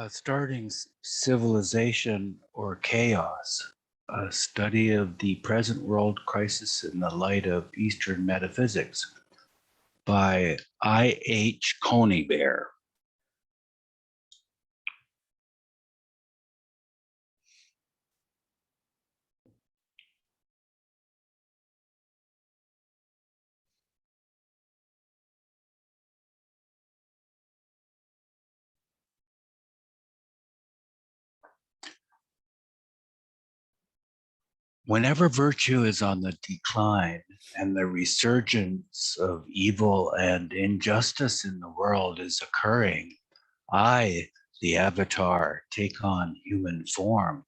Starting Civilization or Chaos, a study of the present world crisis in the light of Eastern metaphysics by I.H. Conybeare. Whenever virtue is on the decline and the resurgence of evil and injustice in the world is occurring, I, the Avatar, take on human form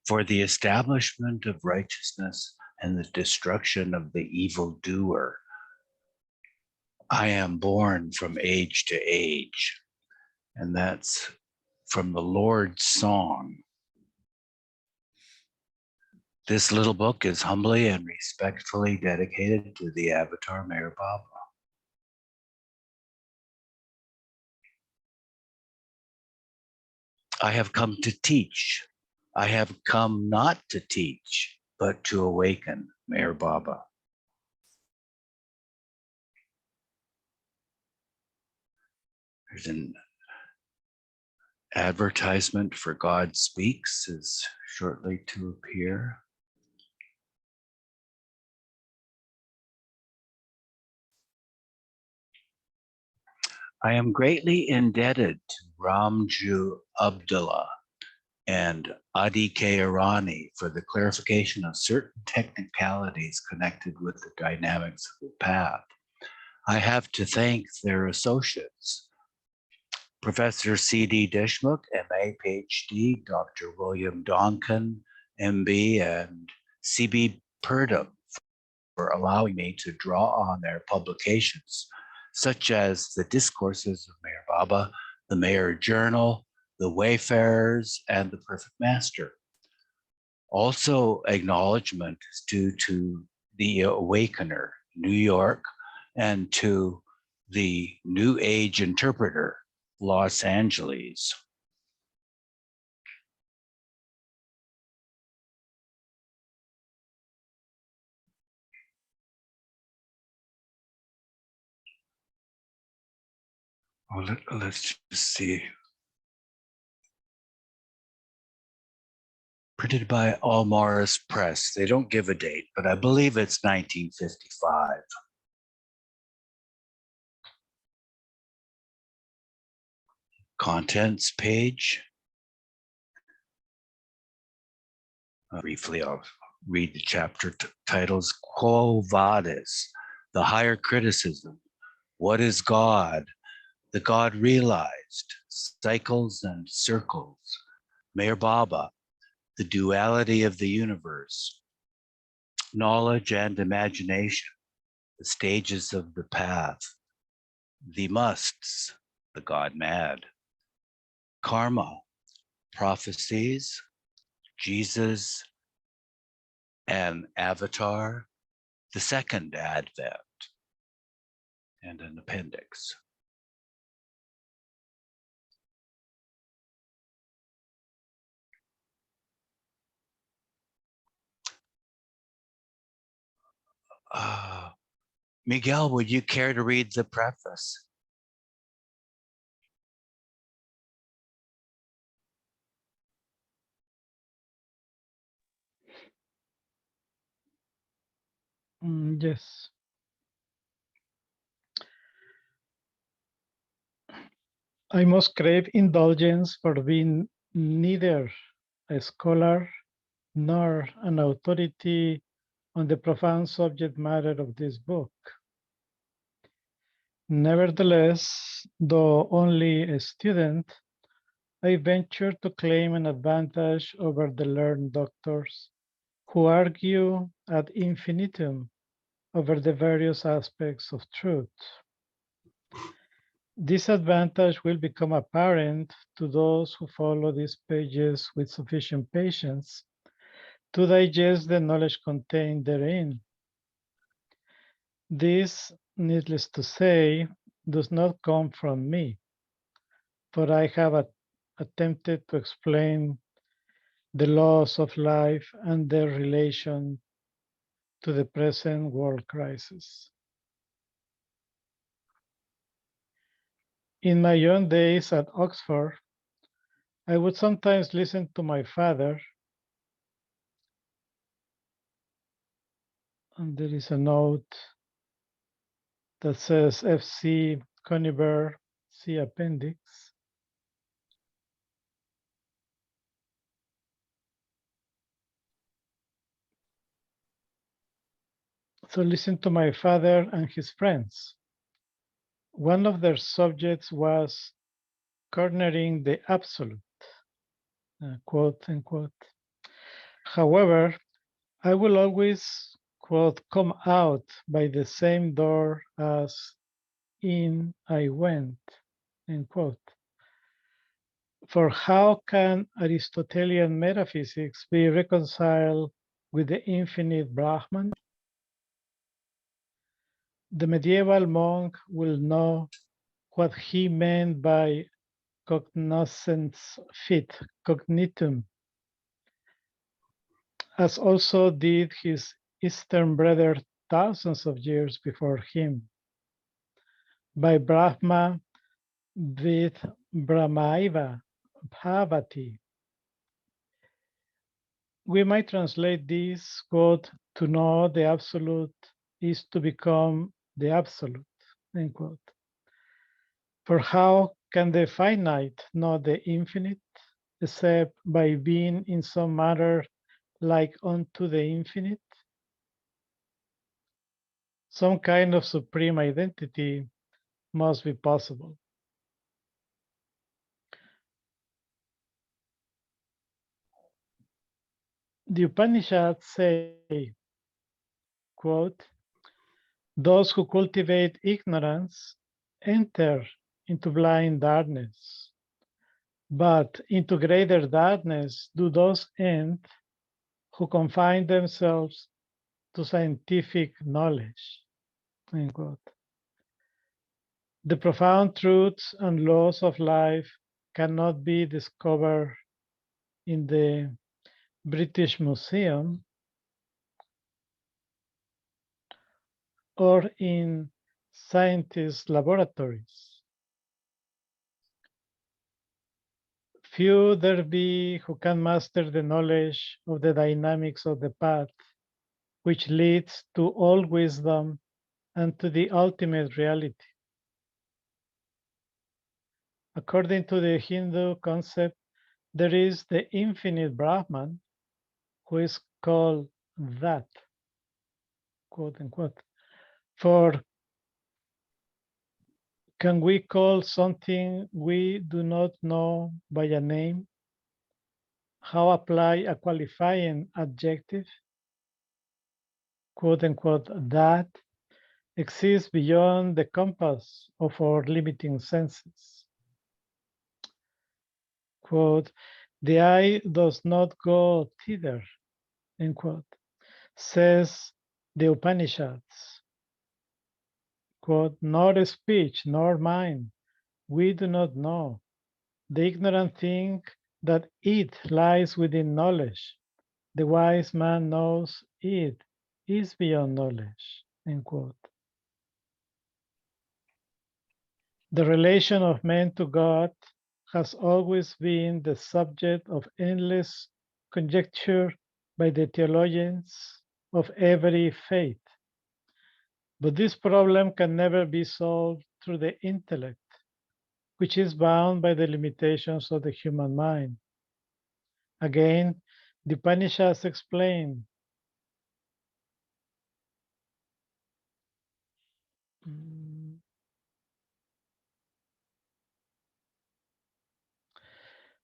for the establishment of righteousness and the destruction of the evildoer. I am born from age to age, and that's from the Lord's Song. This little book is humbly and respectfully dedicated to the Avatar Meher Baba. I have come to teach. I have come not to teach, but to awaken, Meher Baba. There's an advertisement for God Speaks is shortly to appear. I am greatly indebted to Ramju Abdullah and Adi K. Irani for the clarification of certain technicalities connected with the dynamics of the path. I have to thank their associates, Professor C.D. Deshmukh, M.A., Ph.D., Dr. William Donkin, M.B., and C.B. Purdom for allowing me to draw on their publications, such as the Discourses of Meher Baba, the Meher Journal, the Wayfarers, and the Perfect Master. Also, acknowledgement is due to the Awakener, New York, and to the New Age Interpreter, Los Angeles. Well, let's just see. Printed by Almaris Press. They don't give a date, but I believe it's 1955. Contents page. Briefly, I'll read the chapter titles. Quo Vadis, the higher criticism. What is God? The God realized. Cycles and circles. Meher Baba, the duality of the universe. Knowledge and imagination, the stages of the path. The musts, the God mad. Karma, prophecies, Jesus, and Avatar, the second advent, and an appendix. Miguel, would you care to read the preface? Yes. I must crave indulgence for being neither a scholar nor an authority on the profound subject matter of this book. Nevertheless, though only a student, I venture to claim an advantage over the learned doctors who argue ad infinitum over the various aspects of truth. This advantage will become apparent to those who follow these pages with sufficient patience to digest the knowledge contained therein. This, needless to say, does not come from me, for I have attempted to explain the laws of life and their relation to the present world crisis. In my young days at Oxford, I would sometimes listen to my father, and there is a note that says FC Conybeare, see appendix. So listen to my father and his friends. One of their subjects was cornering the absolute, quote unquote. However, I will always, quote, come out by the same door as in I went, end quote. For how can Aristotelian metaphysics be reconciled with the infinite Brahman? The medieval monk will know what he meant by cognoscens fit, cognitum, as also did his Eastern brother thousands of years before him. By Brahma with Brahmaiva Bhavati. We might translate this quote, to know the absolute is to become the absolute, end quote. For how can the finite know the infinite, except by being in some manner like unto the infinite? Some kind of supreme identity must be possible. The Upanishads say, quote, those who cultivate ignorance enter into blind darkness, but into greater darkness do those enter who confine themselves to scientific knowledge. End quote. The profound truths and laws of life cannot be discovered in the British Museum or in scientists' laboratories. Few there be who can master the knowledge of the dynamics of the path, which leads to all wisdom and to the ultimate reality. According to the Hindu concept, there is the infinite Brahman, who is called that, quote unquote. For can we call something we do not know by a name? How apply a qualifying adjective? Quote unquote, that exists beyond the compass of our limiting senses. Quote, the eye does not go thither, end quote, says the Upanishads. Quote, nor speech, nor mind, we do not know. The ignorant think that it lies within knowledge. The wise man knows it is beyond knowledge, end quote. The relation of man to God has always been the subject of endless conjecture by the theologians of every faith. But this problem can never be solved through the intellect, which is bound by the limitations of the human mind. Again, the Upanishads explain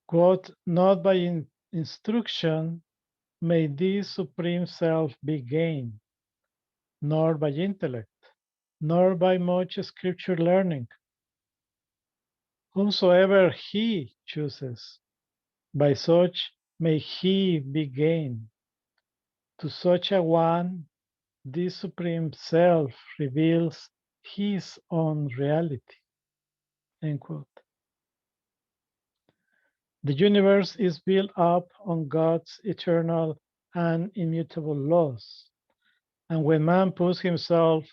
quote, not by instruction may this supreme self be gained, nor by intellect, nor by much scripture learning. Whomsoever he chooses, by such may he be gained. To such a one, this supreme self reveals his own reality. End quote. The universe is built up on God's eternal and immutable laws. And when man puts himself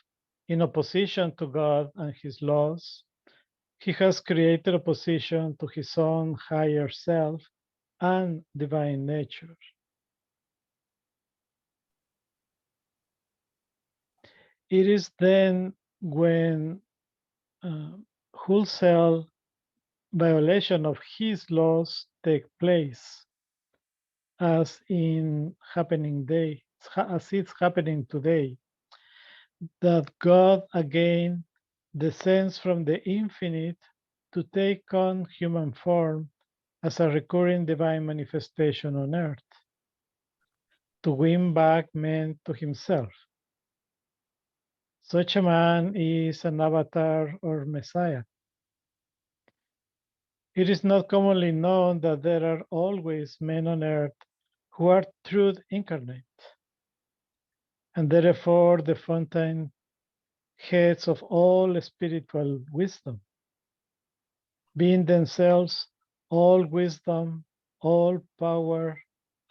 in opposition to God and his laws, he has created opposition to his own higher self and divine nature. It is then when wholesale violation of his laws take place, as as it's happening today, that God again descends from the infinite to take on human form as a recurring divine manifestation on earth, to win back men to himself. Such a man is an avatar or messiah. It is not commonly known that there are always men on earth who are truth incarnate, and therefore the fountain heads of all spiritual wisdom, being themselves all wisdom, all power,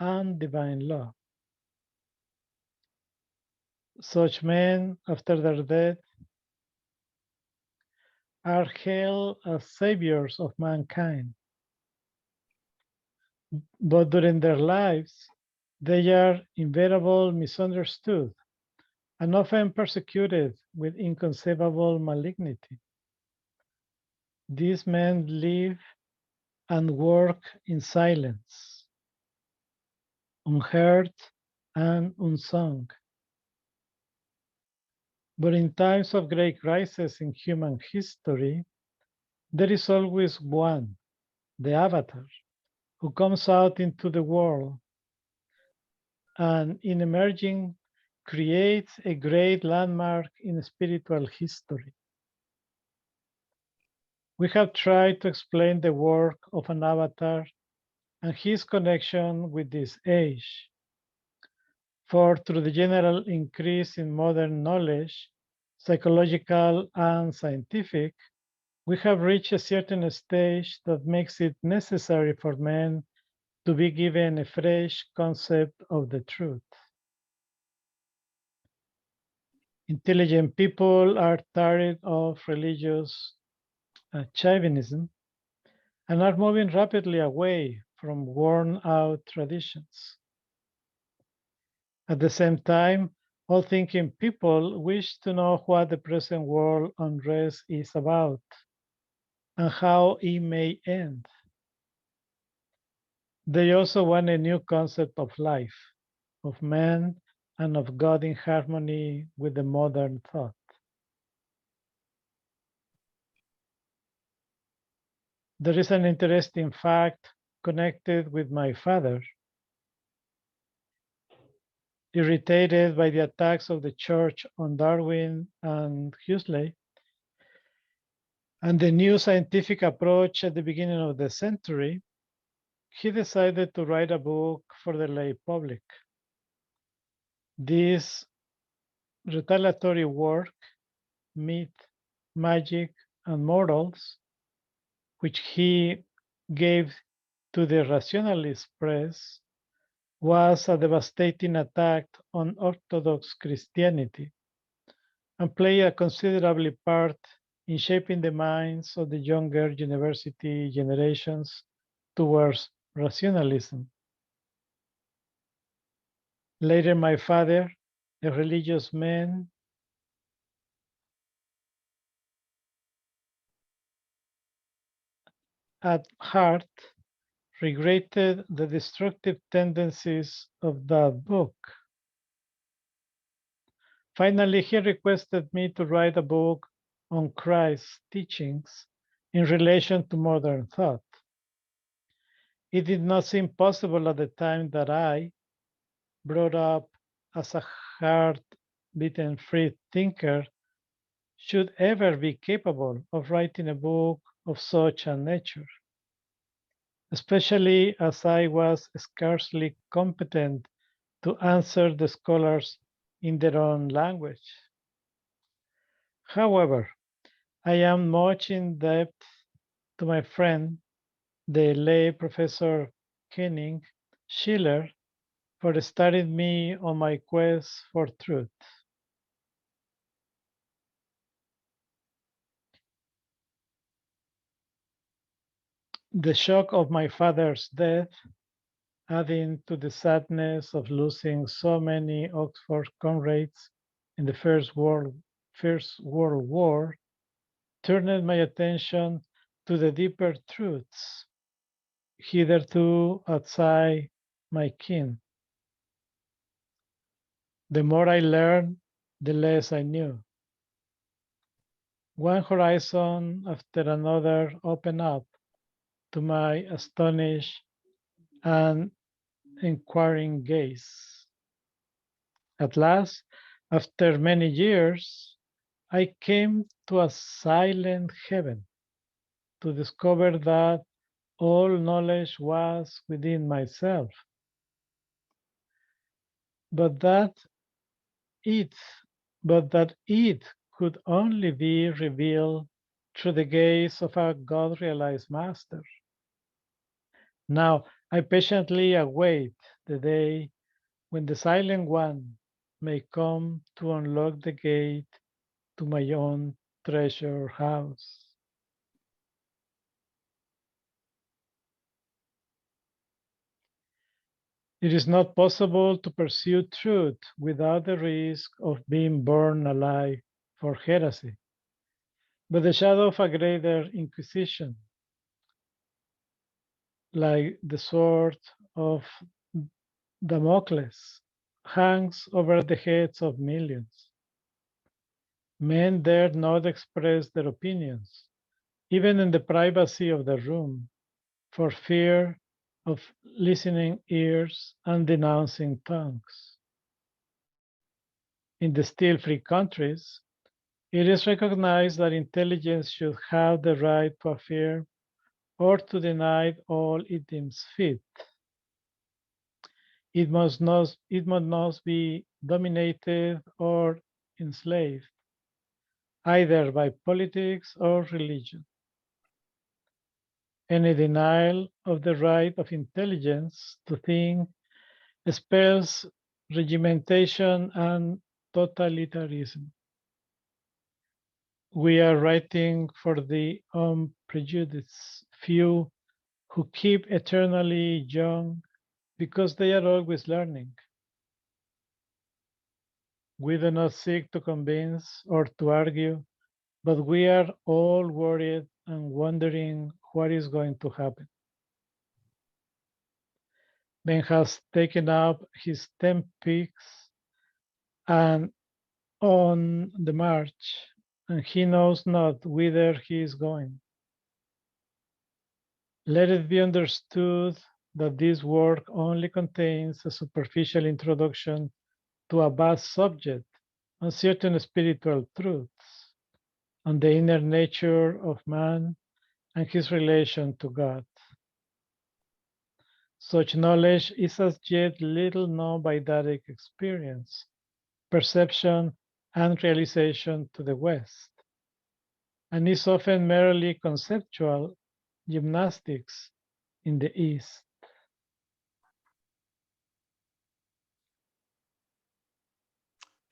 and divine law. Such men, after their death, are hailed as saviors of mankind, but during their lives, they are invariably misunderstood and often persecuted with inconceivable malignity. These men live and work in silence, unheard and unsung. But in times of great crisis in human history, there is always one, the avatar, who comes out into the world and, in emerging, creates a great landmark in spiritual history. We have tried to explain the work of an avatar and his connection with this age. For through the general increase in modern knowledge, psychological and scientific, we have reached a certain stage that makes it necessary for men to be given a fresh concept of the truth. Intelligent people are tired of religious chauvinism and are moving rapidly away from worn out traditions. At the same time, all thinking people wish to know what the present world unrest is about and how it may end. They also want a new concept of life, of man, and of God in harmony with the modern thought. There is an interesting fact connected with my father. Irritated by the attacks of the church on Darwin and Huxley, and the new scientific approach at the beginning of the century, he decided to write a book for the lay public. This retaliatory work, Myth, Magic, and Morals, which he gave to the rationalist press, was a devastating attack on Orthodox Christianity and played a considerable part in shaping the minds of the younger university generations towards rationalism. Later, my father, a religious man, at heart, regretted the destructive tendencies of that book. Finally, he requested me to write a book on Christ's teachings in relation to modern thought. It did not seem possible at the time that I, brought up as a hard beaten free thinker, should ever be capable of writing a book of such a nature, especially as I was scarcely competent to answer the scholars in their own language. However, I am much in debt to my friend the late Professor Kenning Schiller, for starting me on my quest for truth. The shock of my father's death, adding to the sadness of losing so many Oxford comrades in the First World War, turned my attention to the deeper truths hitherto outside my ken. The more I learned, the less I knew. One horizon after another opened up to my astonished and inquiring gaze. At last, after many years, I came to a silent heaven to discover that all knowledge was within myself, but that it, but that it could only be revealed through the gaze of a God-realized master. Now I patiently await the day when the silent one may come to unlock the gate to my own treasure house. It is not possible to pursue truth without the risk of being burned alive for heresy. But the shadow of a greater inquisition, like the sword of Damocles, hangs over the heads of millions. Men dare not express their opinions, even in the privacy of the room, for fear of listening ears and denouncing tongues. In the still free countries, it is recognized that intelligence should have the right to affirm or to deny all it deems fit. It must not be dominated or enslaved, either by politics or religion. Any denial of the right of intelligence to think spells regimentation and totalitarianism. We are writing for the unprejudiced few who keep eternally young because they are always learning. We do not seek to convince or to argue, but we are all worried and wondering what is going to happen. Ben has taken up his 10 peaks and on the march, and he knows not whither he is going. Let it be understood that this work only contains a superficial introduction to a vast subject on certain spiritual truths, on the inner nature of man and his relation to God. Such knowledge is as yet little known by direct experience, perception, and realization to the West, and is often merely conceptual gymnastics in the East.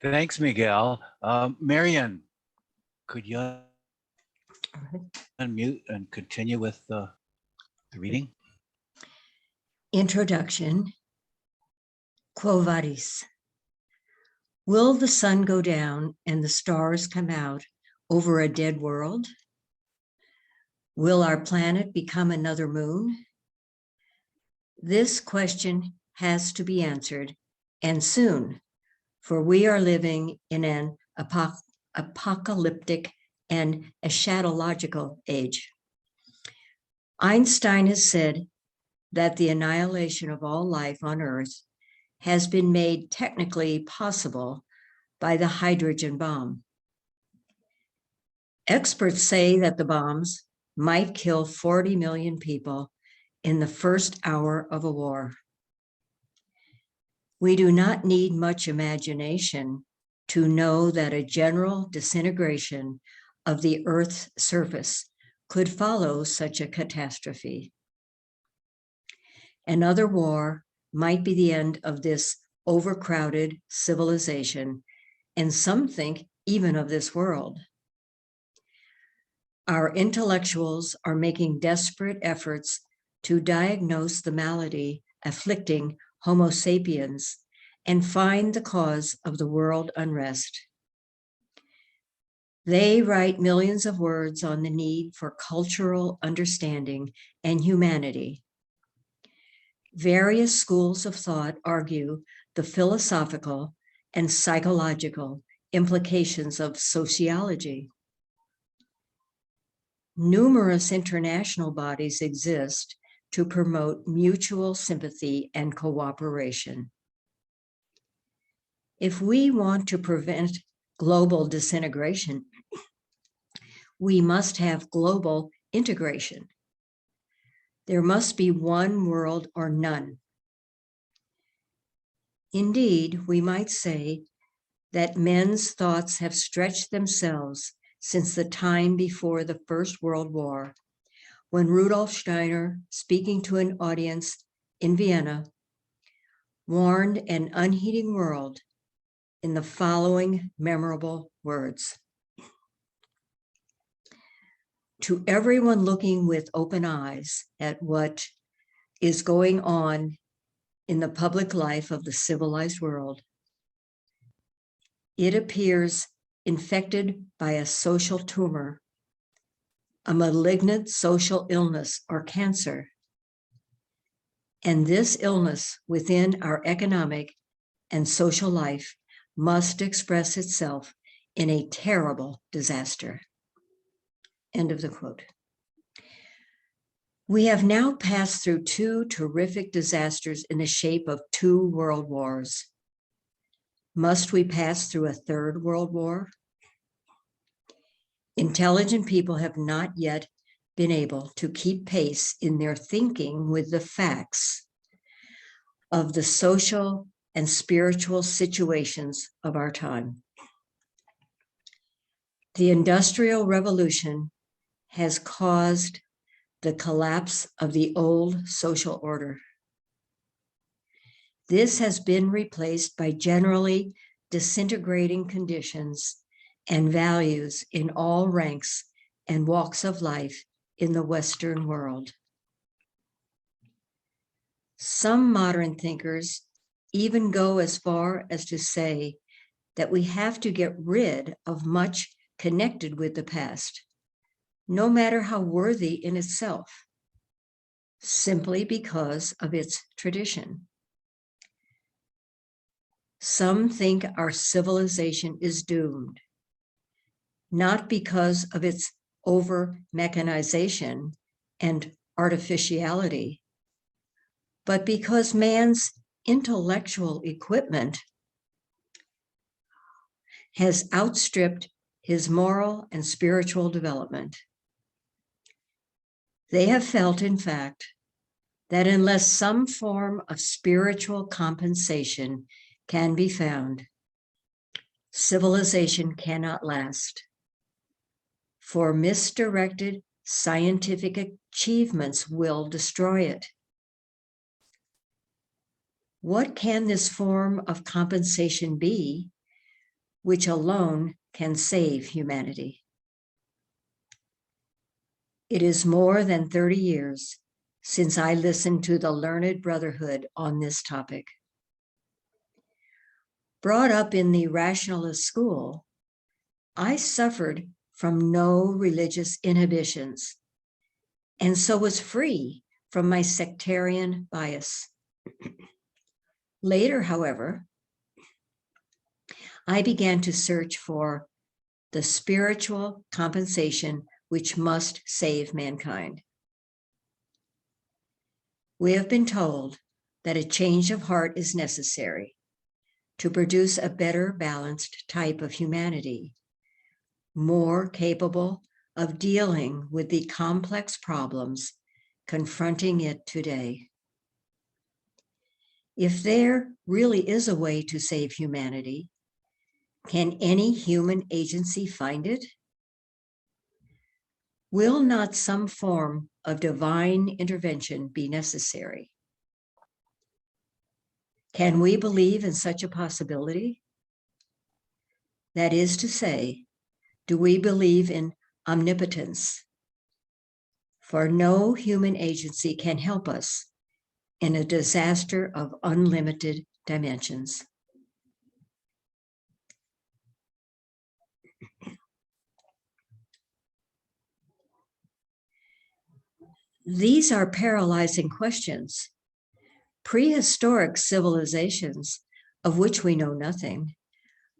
Thanks, Miguel. Marian, could you unmute and continue with the reading? Introduction. Quo vadis? Will the sun go down and the stars come out over a dead world? Will our planet become another moon? This question has to be answered, and soon, for we are living in an apocalyptic and eschatological age. Einstein has said that the annihilation of all life on Earth has been made technically possible by the hydrogen bomb. Experts say that the bombs might kill 40 million people in the first hour of a war. We do not need much imagination to know that a general disintegration of the Earth's surface could follow such a catastrophe. Another war might be the end of this overcrowded civilization, and some think even of this world. Our intellectuals are making desperate efforts to diagnose the malady afflicting Homo sapiens and find the cause of the world unrest. They write millions of words on the need for cultural understanding and humanity. Various schools of thought argue the philosophical and psychological implications of sociology. Numerous international bodies exist to promote mutual sympathy and cooperation. If we want to prevent global disintegration, we must have global integration. There must be one world or none. Indeed, we might say that men's thoughts have stretched themselves since the time before the First World War, when Rudolf Steiner, speaking to an audience in Vienna, warned an unheeding world in the following memorable words. To everyone looking with open eyes at what is going on in the public life of the civilized world, it appears infected by a social tumor, a malignant social illness or cancer. And this illness within our economic and social life must express itself in a terrible disaster. End of the quote. We have now passed through two terrific disasters in the shape of 2 world wars. Must we pass through a 3rd world war? Intelligent people have not yet been able to keep pace in their thinking with the facts of the social and spiritual situations of our time. The Industrial Revolution has caused the collapse of the old social order. This has been replaced by generally disintegrating conditions and values in all ranks and walks of life in the Western world. Some modern thinkers even go as far as to say that we have to get rid of much connected with the past, no matter how worthy in itself, simply because of its tradition. Some think our civilization is doomed, not because of its over-mechanization and artificiality, but because man's intellectual equipment has outstripped his moral and spiritual development. They have felt, in fact, that unless some form of spiritual compensation can be found, civilization cannot last. For misdirected scientific achievements will destroy it. What can this form of compensation be, which alone can save humanity? It is more than 30 years since I listened to the Learned Brotherhood on this topic. Brought up in the rationalist school, I suffered from no religious inhibitions, and so was free from my sectarian bias. Later, however, I began to search for the spiritual compensation which must save mankind. We have been told that a change of heart is necessary to produce a better balanced type of humanity, more capable of dealing with the complex problems confronting it today. If there really is a way to save humanity, can any human agency find it? Will not some form of divine intervention be necessary? Can we believe in such a possibility? That is to say, do we believe in omnipotence? For no human agency can help us in a disaster of unlimited dimensions. These are paralyzing questions. Prehistoric civilizations, of which we know nothing,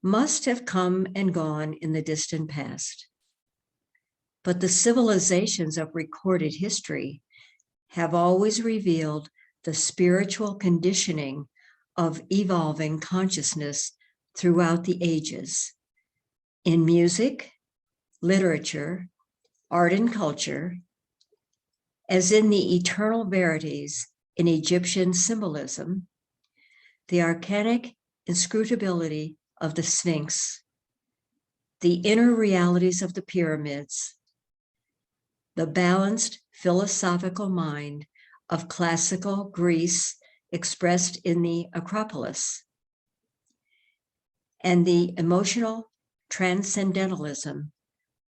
must have come and gone in the distant past. But the civilizations of recorded history have always revealed the spiritual conditioning of evolving consciousness throughout the ages, in music, literature, art and culture, as in the eternal verities in Egyptian symbolism, the arcanic inscrutability of the Sphinx, the inner realities of the pyramids, the balanced philosophical mind of classical Greece expressed in the Acropolis, and the emotional transcendentalism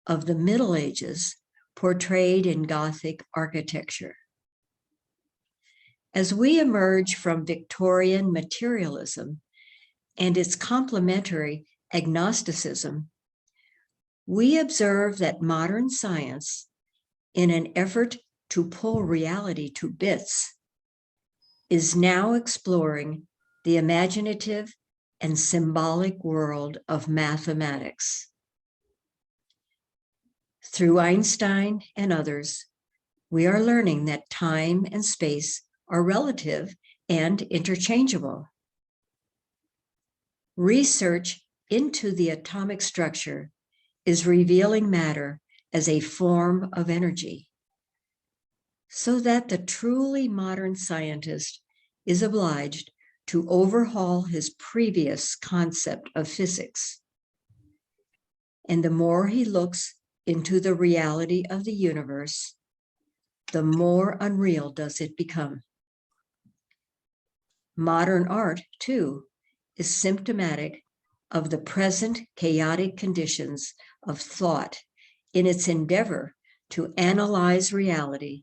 of the Middle Ages portrayed in Gothic architecture. As we emerge from Victorian materialism and its complementary agnosticism, we observe that modern science, in an effort to pull reality to bits, is now exploring the imaginative and symbolic world of mathematics. Through Einstein and others, we are learning that time and space are relative and interchangeable. Research into the atomic structure is revealing matter as a form of energy, so that the truly modern scientist is obliged to overhaul his previous concept of physics. And the more he looks into the reality of the universe, the more unreal does it become. Modern art, too, is symptomatic of the present chaotic conditions of thought in its endeavor to analyze reality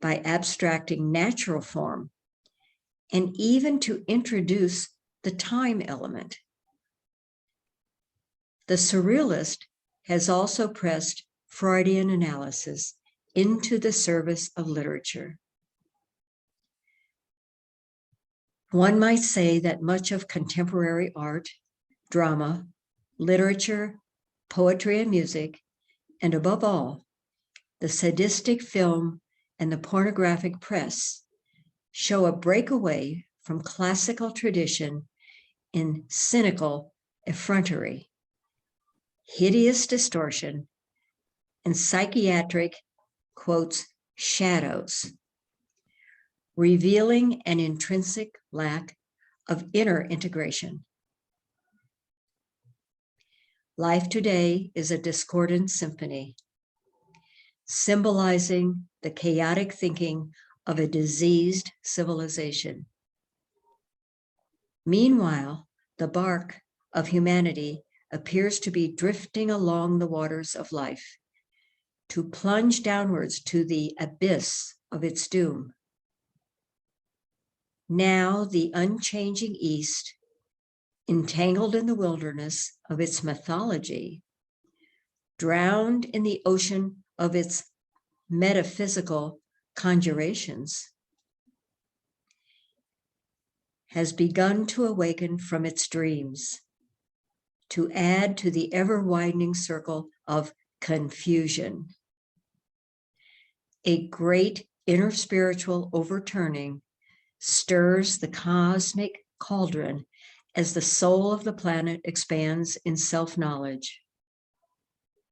by abstracting natural form and even to introduce the time element. The surrealist has also pressed Freudian analysis into the service of literature. One might say that much of contemporary art, drama, literature, poetry and music, and above all, the sadistic film and the pornographic press show a breakaway from classical tradition in cynical effrontery, hideous distortion, and psychiatric, quotes, shadows, revealing an intrinsic lack of inner integration. Life today is a discordant symphony, symbolizing the chaotic thinking of a diseased civilization. Meanwhile, the bark of humanity appears to be drifting along the waters of life, to plunge downwards to the abyss of its doom. Now the unchanging East, entangled in the wilderness of its mythology, drowned in the ocean of its metaphysical conjurations, has begun to awaken from its dreams, to add to the ever-widening circle of confusion. A great inner spiritual overturning stirs the cosmic cauldron as the soul of the planet expands in self-knowledge,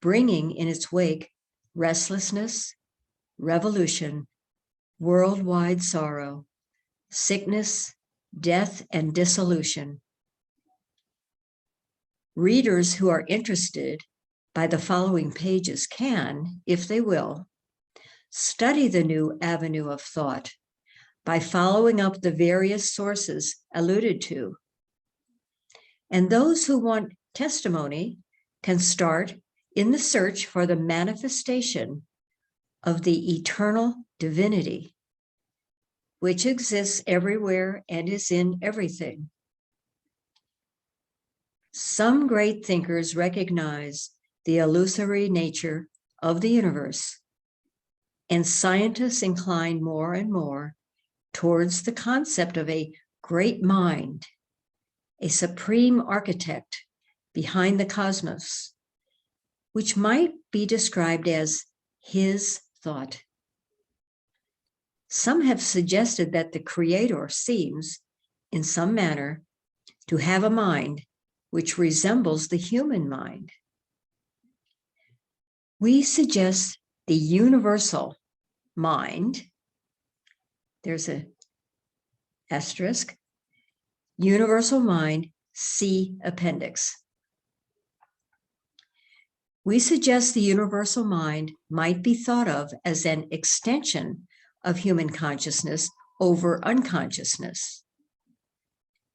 bringing in its wake restlessness, revolution, worldwide sorrow, sickness, death, and dissolution. Readers who are interested by the following pages can, if they will, study the new avenue of thought by following up the various sources alluded to. And those who want testimony can start in the search for the manifestation of the eternal divinity, which exists everywhere and is in everything. Some great thinkers recognize the illusory nature of the universe, and scientists incline more and more towards the concept of a great mind, a supreme architect behind the cosmos, which might be described as his thought. Some have suggested that the Creator seems, in some manner, to have a mind which resembles the human mind. We suggest the universal mind, there's an asterisk, universal mind, C appendix. We suggest the universal mind might be thought of as an extension of human consciousness over unconsciousness.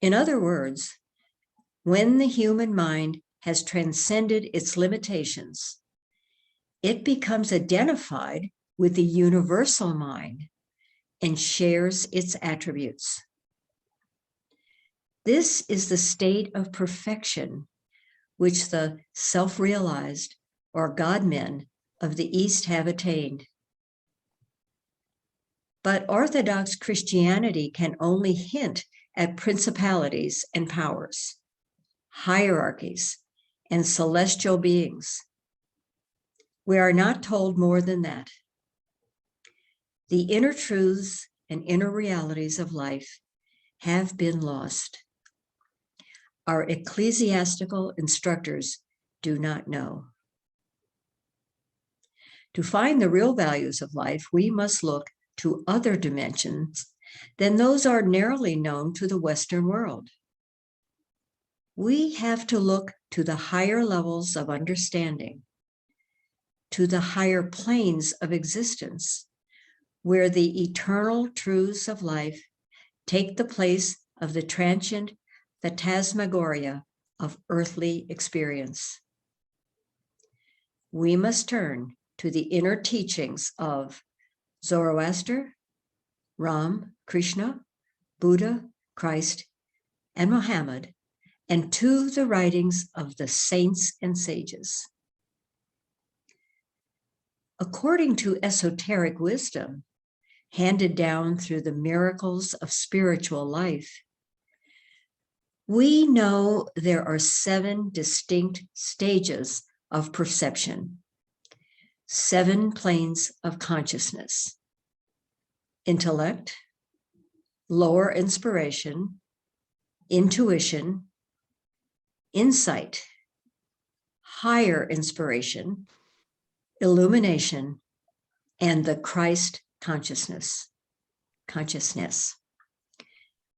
In other words, when the human mind has transcended its limitations, it becomes identified with the universal mind and shares its attributes. This is the state of perfection which the self-realized or God-men of the East have attained. But Orthodox Christianity can only hint at principalities and powers, hierarchies, and celestial beings. We are not told more than that. The inner truths and inner realities of life have been lost. Our ecclesiastical instructors do not know. To find the real values of life, we must look to other dimensions than those ordinarily known to the Western world. We have to look to the higher levels of understanding, to the higher planes of existence, where the eternal truths of life take the place of the transient phantasmagoria of earthly experience. We must turn to the inner teachings of Zoroaster, Ram, Krishna, Buddha, Christ, and Muhammad, and to the writings of the saints and sages. According to esoteric wisdom, handed down through the miracles of spiritual life, we know there are 7 distinct stages of perception, 7 planes of consciousness: intellect, lower inspiration, intuition, insight, higher inspiration, illumination, and the Christ consciousness.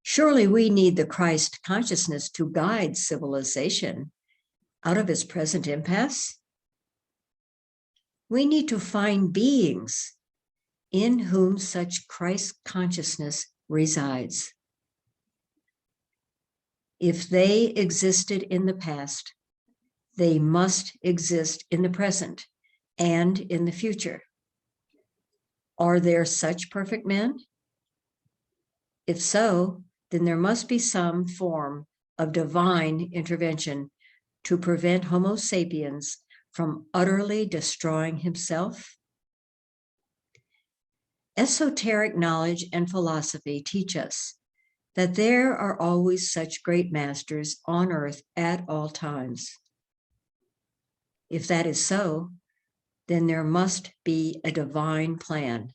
Surely we need the Christ consciousness to guide civilization out of its present impasse. We need to find beings in whom such Christ consciousness resides. If they existed in the past, they must exist in the present and in the future. Are there such perfect men? If so, then there must be some form of divine intervention to prevent Homo sapiens from utterly destroying himself. Esoteric knowledge and philosophy teach us that there are always such great masters on earth at all times. If that is so, then there must be a divine plan,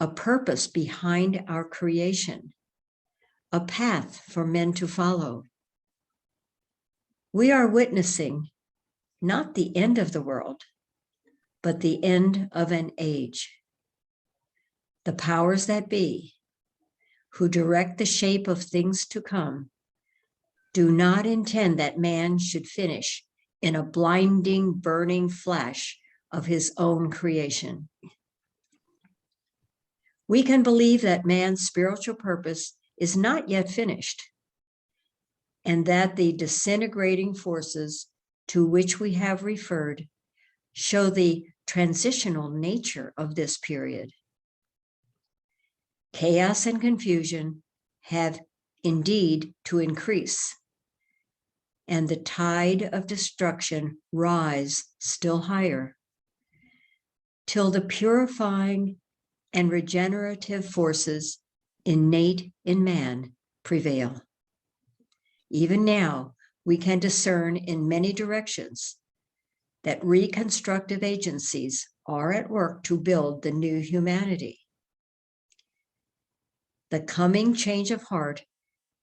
a purpose behind our creation, a path for men to follow. We are witnessing not the end of the world, but the end of an age. The powers that be, who direct the shape of things to come, do not intend that man should finish in a blinding, burning flash of his own creation. We can believe that man's spiritual purpose is not yet finished, and that the disintegrating forces to which we have referred show the transitional nature of this period. Chaos and confusion have indeed to increase, and the tide of destruction rise still higher, till the purifying and regenerative forces innate in man prevail. Even now, we can discern in many directions that reconstructive agencies are at work to build the new humanity. The coming change of heart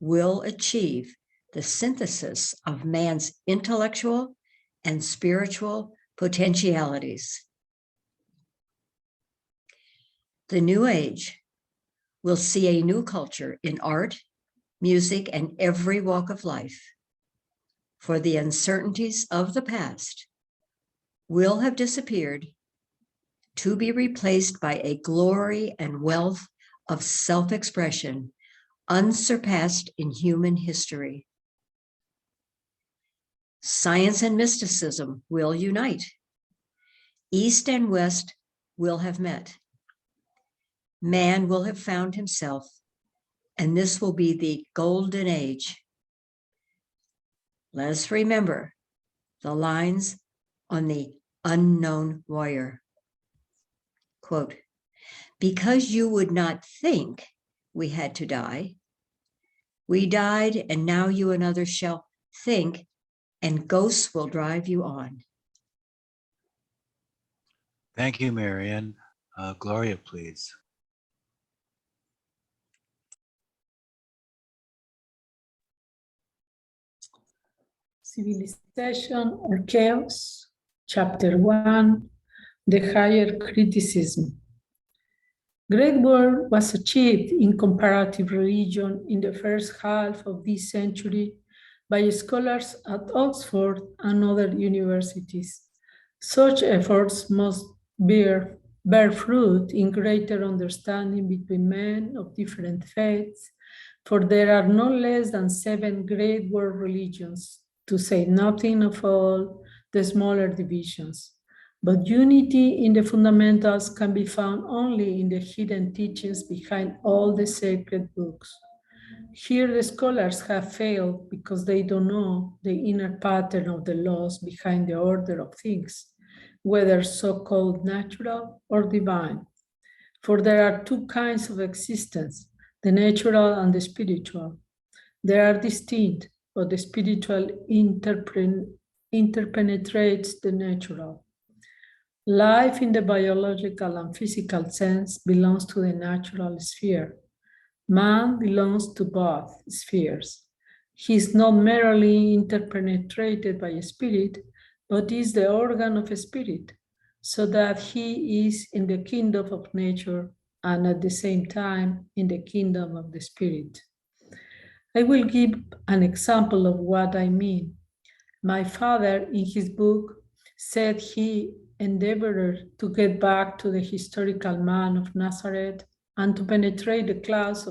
will achieve the synthesis of man's intellectual and spiritual potentialities. The new age will see a new culture in art, music, and every walk of life. For the uncertainties of the past will have disappeared to be replaced by a glory and wealth of self-expression unsurpassed in human history. Science and mysticism will unite. East and West will have met. Man will have found himself, and this will be the golden age. Let us remember the lines on the unknown wire. Quote, "Because you would not think we had to die, we died, and now you and others shall think, and ghosts will drive you on." Thank you, Marian. Gloria, please. Civilization or Chaos, Chapter 1, The Higher Criticism. Great work was achieved in comparative religion in the first half of this century by scholars at Oxford and other universities. Such efforts must bear fruit in greater understanding between men of different faiths, for there are no less than 7 great world religions, to say nothing of all the smaller divisions. But unity in the fundamentals can be found only in the hidden teachings behind all the sacred books. Here the scholars have failed because they don't know the inner pattern of the laws behind the order of things, whether so-called natural or divine. For there are 2 kinds of existence, the natural and the spiritual. They are distinct, but the spiritual interpenetrates the natural. Life in the biological and physical sense belongs to the natural sphere. Man belongs to both spheres. He is not merely interpenetrated by a spirit, but is the organ of a spirit, so that he is in the kingdom of nature and at the same time in the kingdom of the spirit. I will give an example of what I mean. My father, in his book, said he endeavored to get back to the historical man of Nazareth and to penetrate the clouds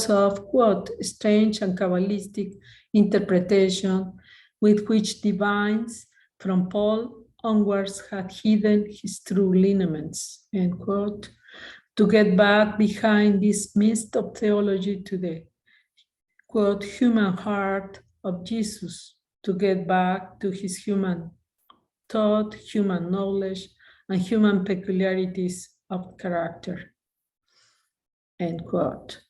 of quote, strange and Kabbalistic interpretation with which divines from Paul onwards had hidden his true lineaments, end quote, to get back behind this mist of theology to the, quote, human heart of Jesus, to get back to his human thought, human knowledge, and human peculiarities of character, end quote.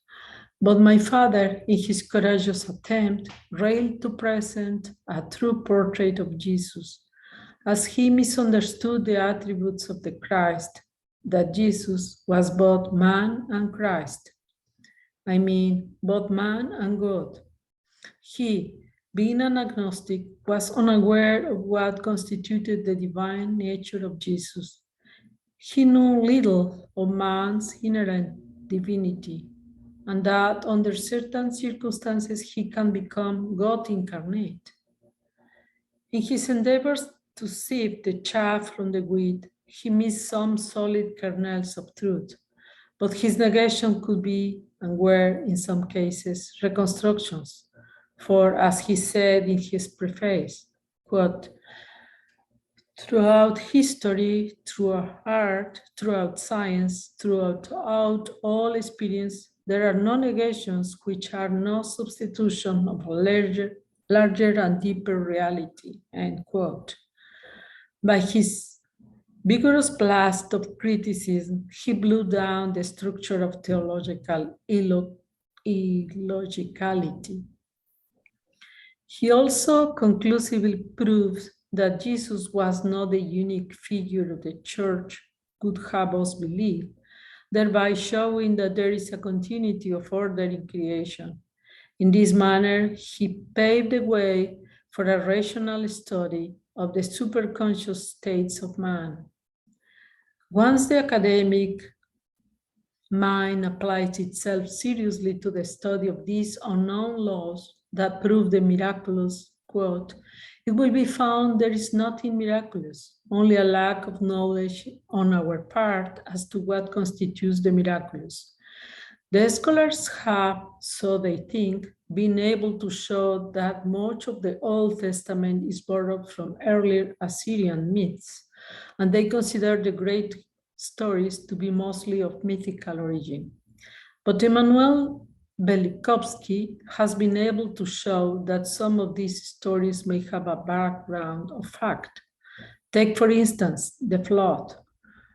But my father, in his courageous attempt, failed to present a true portrait of Jesus, as he misunderstood the attributes of the Christ, that Jesus was both man and Christ. I mean, both man and God. He, being an agnostic, was unaware of what constituted the divine nature of Jesus. He knew little of man's inherent divinity, and that under certain circumstances he can become God incarnate. In his endeavors to sift the chaff from the wheat, he missed some solid kernels of truth, but his negation could be, and were in some cases, reconstructions. For as he said in his preface, quote, throughout history, throughout art, throughout science, throughout all experience, there are no negations which are no substitution of a larger and deeper reality, end quote. By his vigorous blast of criticism, he blew down the structure of theological illogicality. He also conclusively proves that Jesus was not the unique figure of the church could have us believe, thereby showing that there is a continuity of order in creation. In this manner, he paved the way for a rational study of the superconscious states of man. Once the academic mind applies itself seriously to the study of these unknown laws that prove the miraculous, quote, it will be found there is nothing miraculous, only a lack of knowledge on our part as to what constitutes the miraculous. The scholars have, so they think, been able to show that much of the Old Testament is borrowed from earlier Assyrian myths, and they consider the great stories to be mostly of mythical origin. But Emanuel Velikovsky has been able to show that some of these stories may have a background of fact. Take, for instance, the flood.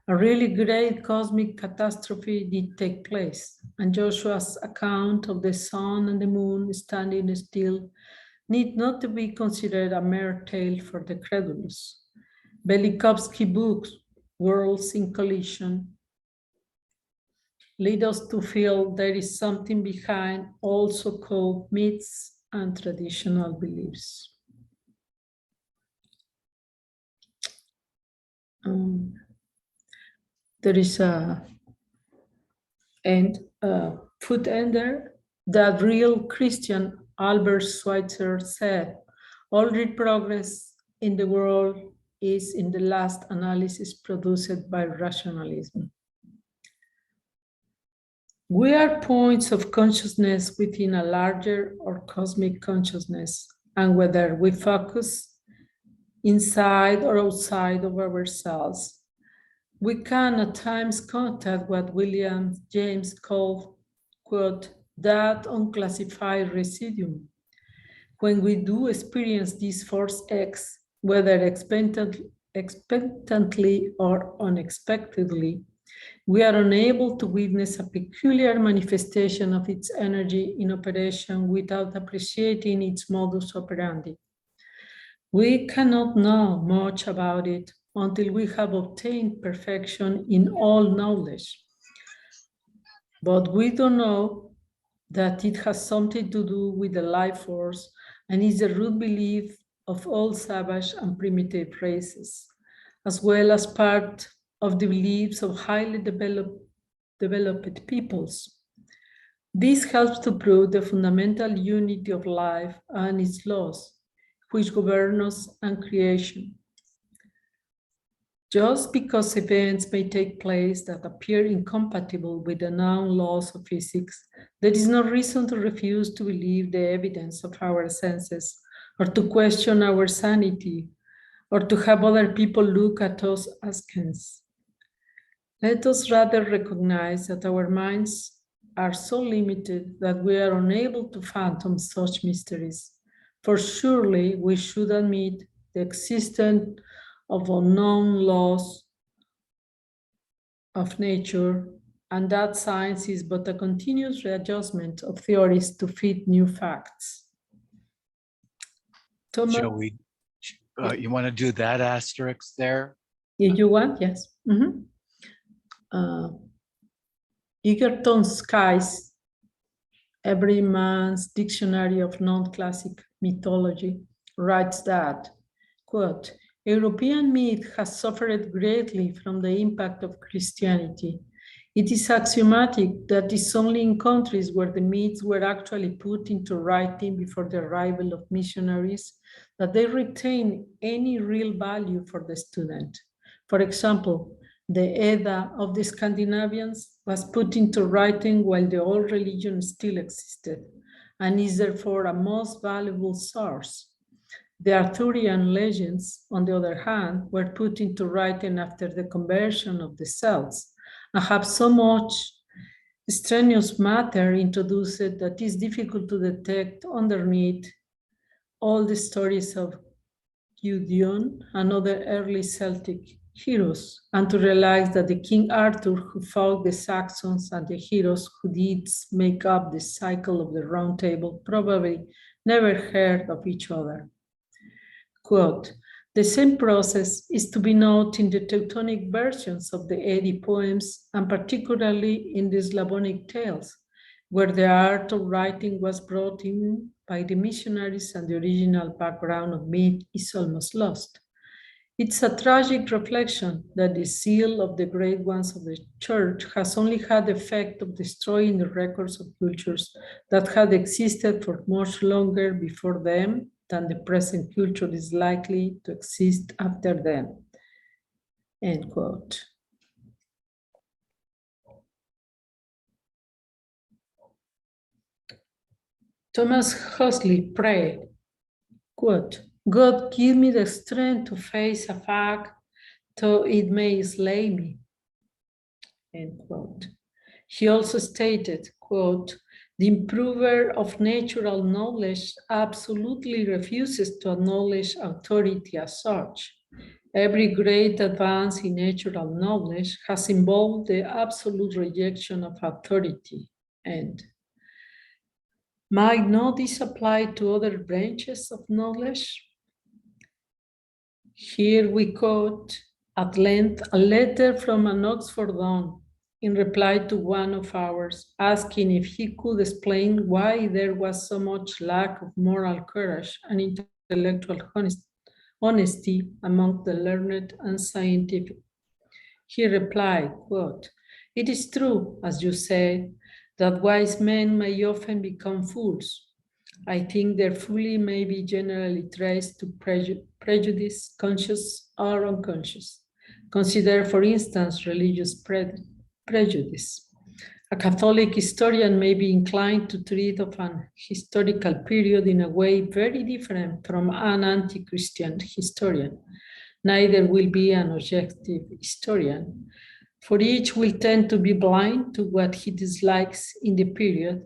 A really great cosmic catastrophe did take place, and Joshua's account of the sun and the moon standing still need not to be considered a mere tale for the credulous. Velikovsky books, Worlds in Collision, lead us to feel there is something behind also called myths and traditional beliefs. There is a foot-ender that real Christian Albert Schweitzer said, all real progress in the world is in the last analysis produced by rationalism. We are points of consciousness within a larger or cosmic consciousness, and whether we focus inside or outside of ourselves, we can at times contact what William James called, quote, that unclassified residuum. When we do experience this force X, whether expectantly or unexpectedly, we are unable to witness a peculiar manifestation of its energy in operation without appreciating its modus operandi. We cannot know much about it until we have obtained perfection in all knowledge. But we don't know that it has something to do with the life force and is the root belief of all savage and primitive races, as well as part of the beliefs of highly developed peoples. This helps to prove the fundamental unity of life and its laws, which govern us and creation. Just because events may take place that appear incompatible with the known laws of physics, there is no reason to refuse to believe the evidence of our senses, or to question our sanity, or to have other people look at us askance. Let us rather recognize that our minds are so limited that we are unable to fathom such mysteries. For surely we should admit the existence of unknown laws of nature, and that science is but a continuous readjustment of theories to fit new facts. Thomas, Shall we, you want to do that asterisk there? if you want, yes. Egerton Sky's Everyman's Dictionary of Non-Classic Mythology writes that, quote, European myth has suffered greatly from the impact of Christianity. It is axiomatic that it's only in countries where the myths were actually put into writing before the arrival of missionaries that they retain any real value for the student. For example, the Edda of the Scandinavians was put into writing while the old religion still existed, and is therefore a most valuable source. The Arthurian legends, on the other hand, were put into writing after the conversion of the Celts, and have so much extraneous matter introduced that it is difficult to detect underneath all the stories of Eugene and other early Celtic heroes, and to realize that the King Arthur who fought the Saxons and the heroes who did make up the cycle of the Round Table probably never heard of each other. Quote, the same process is to be noted in the Teutonic versions of the Eddic poems, and particularly in the Slavonic tales, where the art of writing was brought in by the missionaries and the original background of myth is almost lost. It's a tragic reflection that the zeal of the great ones of the church has only had the effect of destroying the records of cultures that had existed for much longer before them than the present culture is likely to exist after them. End quote. Thomas Huxley prayed, quote, God, give me the strength to face a fact, though it may slay me, end quote. He also stated, quote, the improver of natural knowledge absolutely refuses to acknowledge authority as such. Every great advance in natural knowledge has involved the absolute rejection of authority, and might not this apply to other branches of knowledge? Here we quote at length a letter from an Oxford don in reply to one of ours, asking if he could explain why there was so much lack of moral courage and intellectual honesty among the learned and scientific. He replied, quote, it is true, as you said, that wise men may often become fools. I think their folly may be generally traced to prejudice, conscious or unconscious. Consider, for instance, religious prejudice. A Catholic historian may be inclined to treat of an historical period in a way very different from an anti-Christian historian. Neither will be an objective historian, for each will tend to be blind to what he dislikes in the period.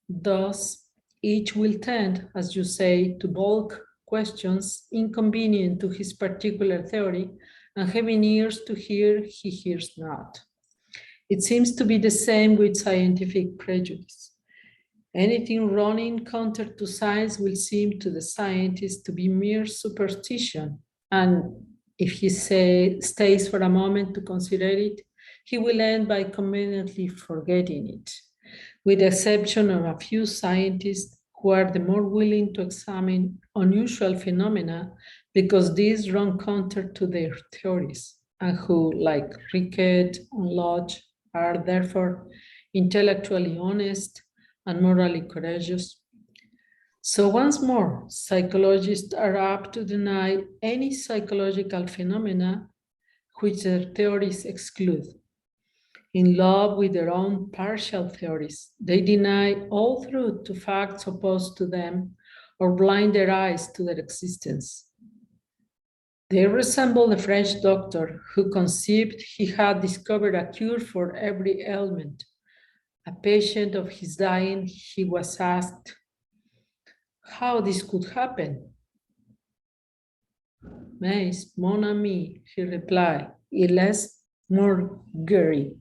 Thus, each will tend, as you say, to bulk questions inconvenient to his particular theory, and having ears to hear, he hears not. It seems to be the same with scientific prejudice. Anything running counter to science will seem to the scientist to be mere superstition, and if he stays for a moment to consider it, he will end by conveniently forgetting it, with the exception of a few scientists who are the more willing to examine unusual phenomena because these run counter to their theories, and who, like Rickett and Lodge, are therefore intellectually honest and morally courageous. So once more, psychologists are apt to deny any psychological phenomena which their theories exclude. In love with their own partial theories, they deny all truth to facts opposed to them or blind their eyes to their existence. They resemble the French doctor who conceived he had discovered a cure for every ailment. A patient of his dying, he was asked how this could happen. Mais, mon ami, he replied, il est more guéri.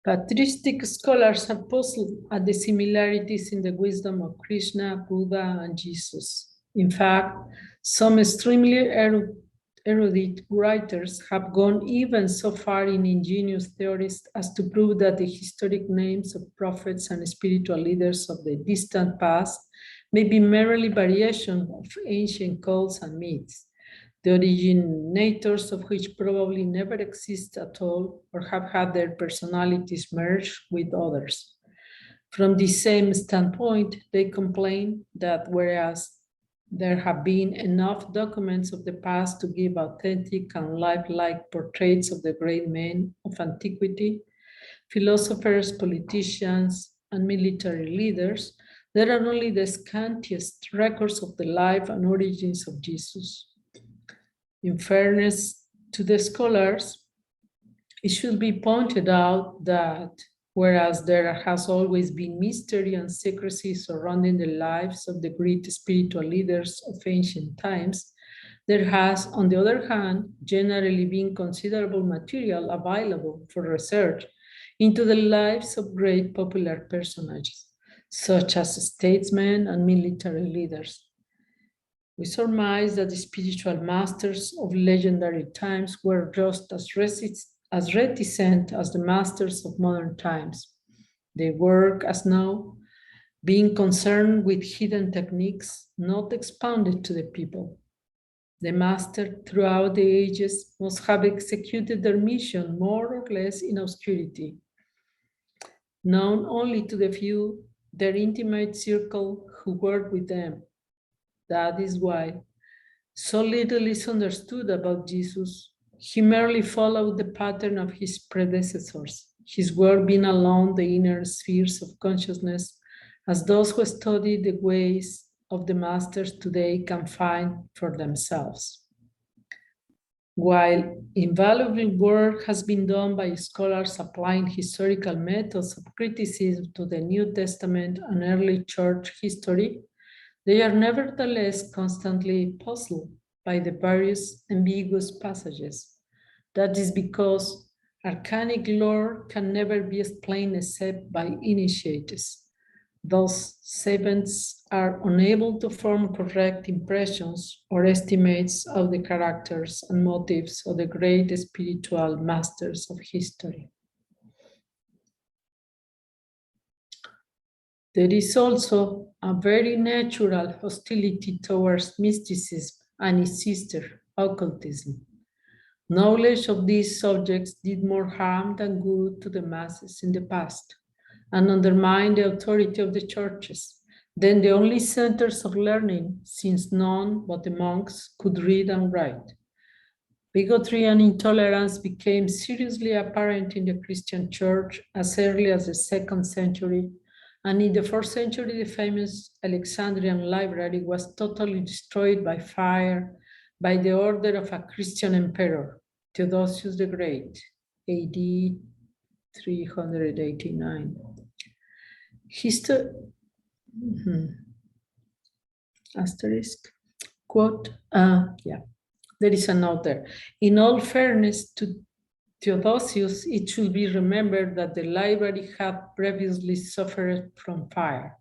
Patristic scholars are puzzled at the similarities in the wisdom of Krishna, Buddha, and Jesus. In fact, some extremely erudite writers have gone even so far in ingenious theories as to prove that the historic names of prophets and spiritual leaders of the distant past may be merely variations of ancient cults and myths, the originators of which probably never exist at all or have had their personalities merged with others. From the same standpoint, they complain that whereas There have been enough documents of the past to give authentic and lifelike portraits of the great men of antiquity, philosophers, politicians, and military leaders. There are only the scantiest records of the life and origins of Jesus. In fairness to the scholars, it should be pointed out that whereas there has always been mystery and secrecy surrounding the lives of the great spiritual leaders of ancient times, there has, on the other hand, generally been considerable material available for research into the lives of great popular personages, such as statesmen and military leaders. We surmise that the spiritual masters of legendary times were just as reticent as the masters of modern times. They work as now, being concerned with hidden techniques not expounded to the people. The master throughout the ages must have executed their mission more or less in obscurity, known only to the few, their intimate circle who work with them. That is why so little is understood about Jesus. He merely followed the pattern of his predecessors, his work being along the inner spheres of consciousness, as those who study the ways of the masters today can find for themselves. While invaluable work has been done by scholars applying historical methods of criticism to the New Testament and early church history, they are nevertheless constantly puzzled by the various ambiguous passages. That is because arcanic lore can never be explained except by initiates. Thus, savants are unable to form correct impressions or estimates of the characters and motives of the great spiritual masters of history. There is also a very natural hostility towards mysticism and its sister, occultism. Knowledge of these subjects did more harm than good to the masses in the past and undermined the authority of the churches, then the only centers of learning, since none but the monks could read and write. Bigotry and intolerance became seriously apparent in the Christian church as early as the 2nd century, and in the 4th century, the famous Alexandrian library was totally destroyed by fire by the order of a Christian emperor, Theodosius the Great, AD 389. Asterisk, quote, there is a note there. In all fairness to Theodosius, it should be remembered that the library had previously suffered from fire.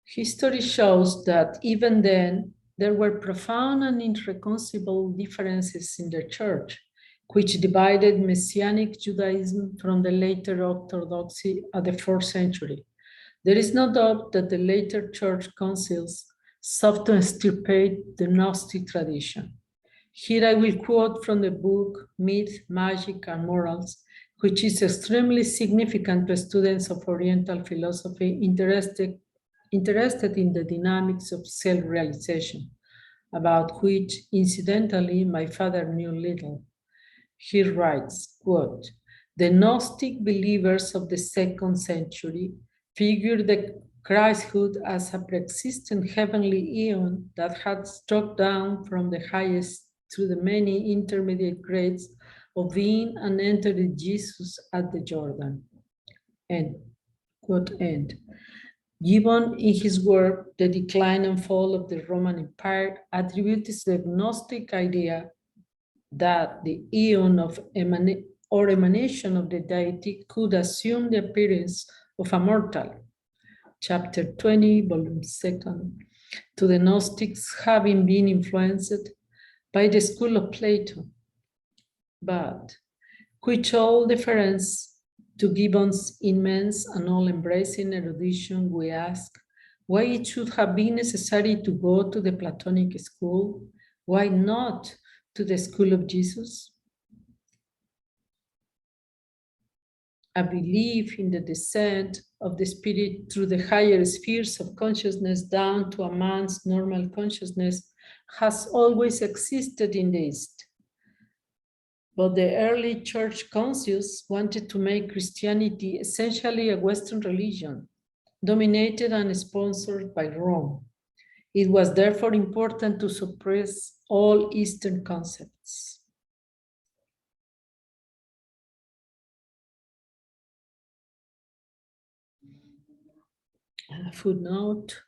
History shows that even then, there were profound and irreconcilable differences in the church, which divided Messianic Judaism from the later Orthodoxy at the 4th century. There is no doubt that the later church councils sought to extirpate the Gnostic tradition. Here I will quote from the book Myth, Magic, and Morals, which is extremely significant to students of Oriental philosophy interested in the dynamics of self-realization, about which, incidentally, my father knew little. He writes, quote, the Gnostic believers of the 2nd century figured the Christhood as a pre-existent heavenly eon that had struck down from the highest through the many intermediate grades of being and entered Jesus at the Jordan. End. Quote end. Gibbon, in his work, The Decline and Fall of the Roman Empire, attributes the Gnostic idea that the eon of emanation of the deity could assume the appearance of a mortal. Chapter 20, volume 2, to the Gnostics having been influenced by the school of Plato, but which all deference to Gibbon's immense and all-embracing erudition, we ask why it should have been necessary to go to the Platonic school, why not to the school of Jesus? a belief in the descent of the spirit through the higher spheres of consciousness down to a man's normal consciousness, has always existed in the East. But the early church councils wanted to make Christianity essentially a Western religion, dominated and sponsored by Rome. It was therefore important to suppress all Eastern concepts. Footnote: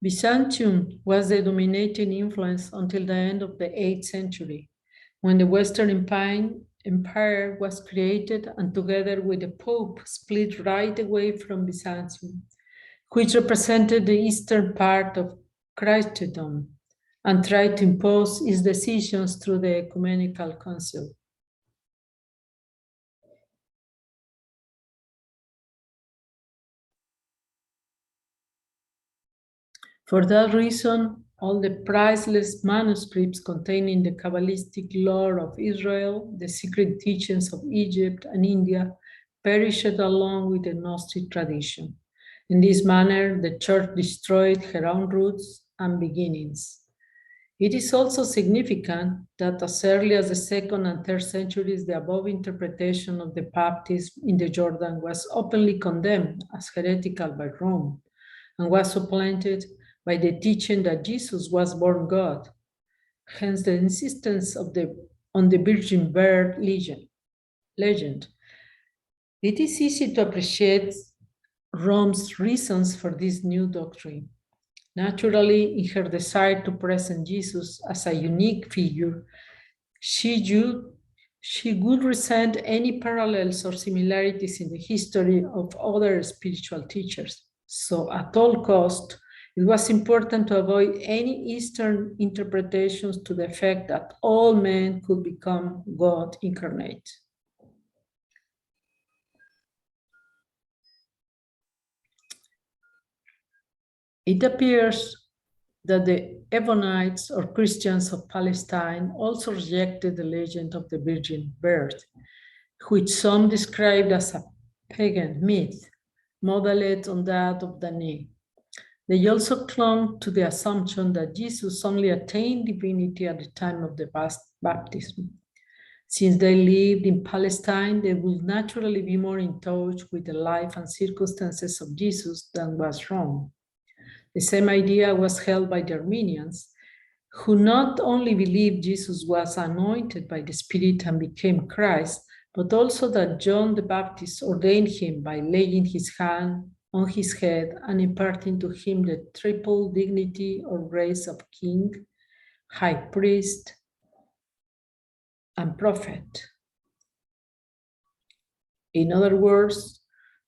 Byzantium was the dominating influence until the end of the 8th century, when the Western Empire was created and together with the Pope split right away from Byzantium, which represented the eastern part of Christendom, and tried to impose its decisions through the Ecumenical Council. For that reason, all the priceless manuscripts containing the Kabbalistic lore of Israel, the secret teachings of Egypt and India, perished along with the Gnostic tradition. In this manner, the Church destroyed her own roots and beginnings. It is also significant that as early as the 2nd and 3rd centuries, the above interpretation of the baptism in the Jordan was openly condemned as heretical by Rome and was supplanted by the teaching that Jesus was born God. Hence the insistence on the virgin birth legend. It is easy to appreciate Rome's reasons for this new doctrine. Naturally, in her desire to present Jesus as a unique figure, she would resent any parallels or similarities in the history of other spiritual teachers. So at all cost, it was important to avoid any Eastern interpretations to the effect that all men could become God incarnate. It appears that the Ebionites or Christians of Palestine also rejected the legend of the virgin birth, which some described as a pagan myth, modeled on that of Danae. They also clung to the assumption that Jesus only attained divinity at the time of the baptism. Since they lived in Palestine, they would naturally be more in touch with the life and circumstances of Jesus than was Rome. The same idea was held by the Armenians, who not only believed Jesus was anointed by the Spirit and became Christ, but also that John the Baptist ordained him by laying his hand on his head and imparting to him the triple dignity or grace of king, high priest, and prophet. In other words,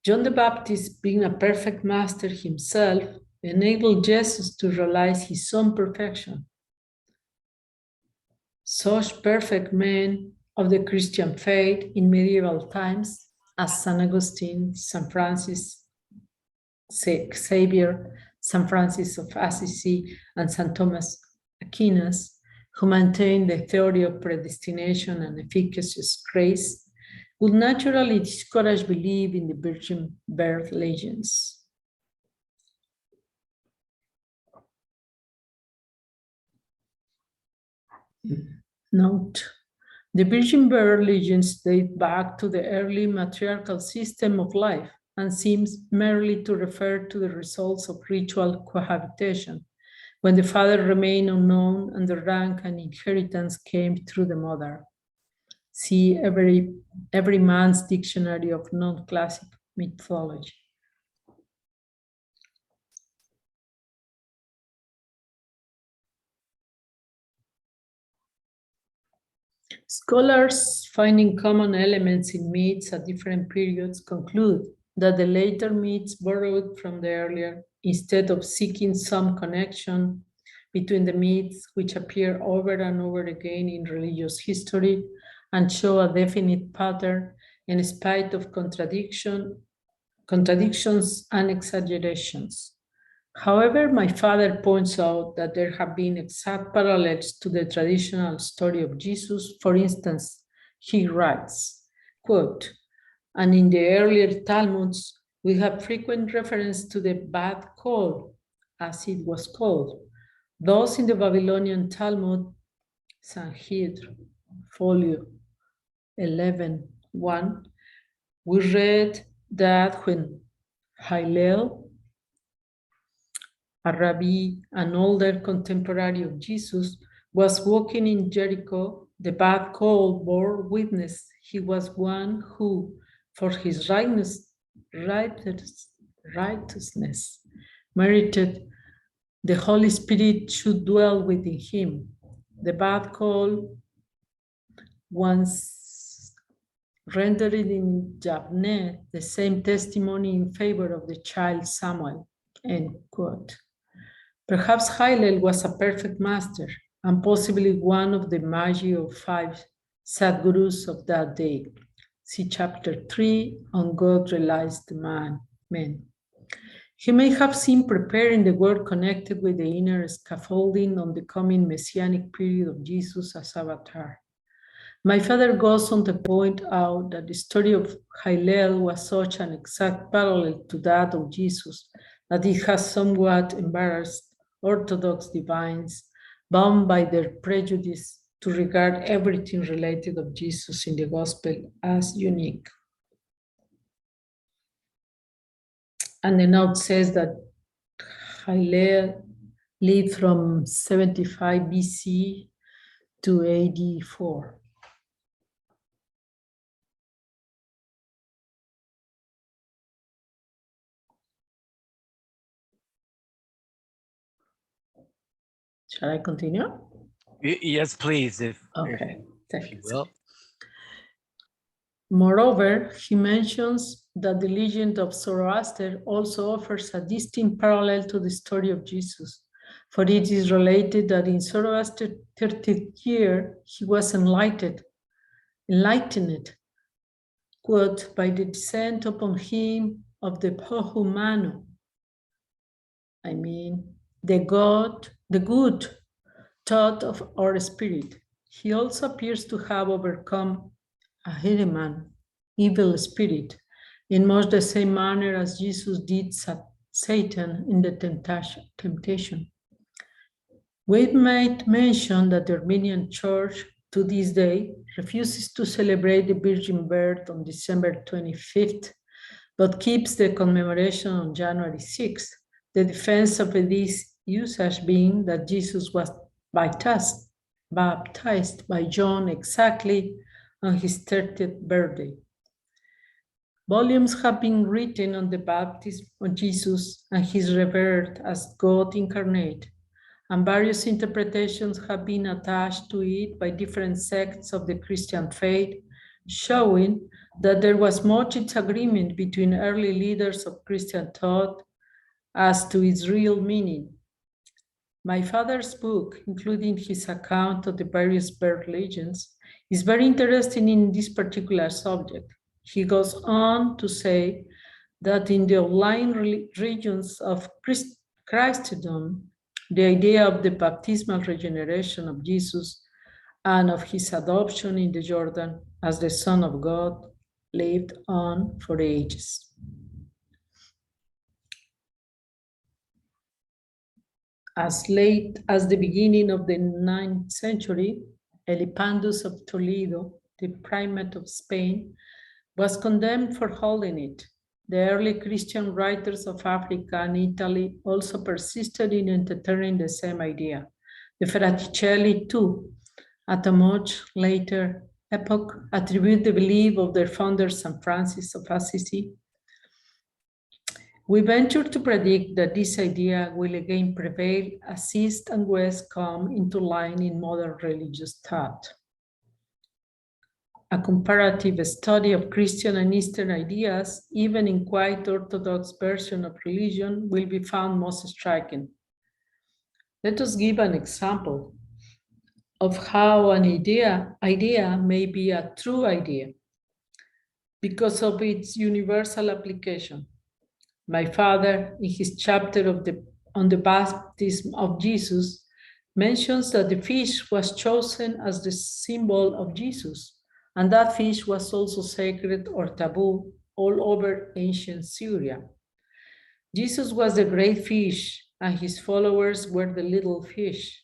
John the Baptist, being a perfect master himself, enabled Jesus to realize his own perfection. Such perfect men of the Christian faith in medieval times as St. Augustine, St. Francis Xavier, St. Francis of Assisi, and St. Thomas Aquinas, who maintained the theory of predestination and efficacious grace, would naturally discourage belief in the virgin birth legends. Note: the virgin birth legends date back to the early matriarchal system of life and seems merely to refer to the results of ritual cohabitation, when the father remained unknown and the rank and inheritance came through the mother. See every man's dictionary of non-classic mythology. Scholars finding common elements in myths at different periods conclude that the later myths borrowed from the earlier, instead of seeking some connection between the myths which appear over and over again in religious history and show a definite pattern in spite of contradictions and exaggerations. However, my father points out that there have been exact parallels to the traditional story of Jesus. For instance, he writes, quote, And in the earlier Talmuds, we have frequent reference to the bad coal, as it was called. Those in the Babylonian Talmud, Sanhedrin, folio 11:1, we read that when Hillel, a rabbi, an older contemporary of Jesus, was walking in Jericho, the bad coal bore witness he was one who, for his righteousness, merited the Holy Spirit should dwell within him. The bad coal, once rendered in Yavneh the same testimony in favor of the child Samuel, end quote. Perhaps Hillel was a perfect master and possibly one of the Magi of 5 Sadgurus of that day. See chapter 3 on God realized men. He may have seen preparing the world connected with the inner scaffolding on the coming messianic period of Jesus as avatar. My father goes on to point out that the story of Hillel was such an exact parallel to that of Jesus that it has somewhat embarrassed Orthodox divines bound by their prejudice to regard everything related of Jesus in the gospel as unique. And the note says that Hillel lived from 75 BC to AD 4. Shall I continue? Yes, please, Okay, if you will. Moreover, he mentions that the legend of Zoroaster also offers a distinct parallel to the story of Jesus, for it is related that in Zoroaster's 30th year, he was enlightened, quote, by the descent upon him of the Pohu Manu, I mean, the good thought of our spirit. He also appears to have overcome a Hereman, evil spirit, in much the same manner as Jesus did Satan in the temptation. We might mention that the Armenian Church to this day refuses to celebrate the Virgin birth on December 25th, but keeps the commemoration on January 6th. The defense of this usage being that Jesus was baptized by John exactly on his 30th birthday. Volumes have been written on the baptism of Jesus and his rebirth as God incarnate, and various interpretations have been attached to it by different sects of the Christian faith, showing that there was much disagreement between early leaders of Christian thought as to its real meaning. My father's book, including his account of the various birth legends, is very interesting in this particular subject. He goes on to say that in the outlying regions of Christendom, the idea of the baptismal regeneration of Jesus and of his adoption in the Jordan as the Son of God lived on for ages. As late as the beginning of the 9th century, Elipandus of Toledo, the primate of Spain, was condemned for holding it. The early Christian writers of Africa and Italy also persisted in entertaining the same idea. The Fraticelli too, at a much later epoch, attribute the belief of their founder, St. Francis of Assisi. We venture to predict that this idea will again prevail as East and West come into line in modern religious thought. A comparative study of Christian and Eastern ideas, even in quite orthodox version of religion, will be found most striking. Let us give an example of how an idea may be a true idea because of its universal application. My father, in his chapter on the baptism of Jesus, mentions that the fish was chosen as the symbol of Jesus, and that fish was also sacred or taboo all over ancient Syria. Jesus was the great fish, and his followers were the little fish,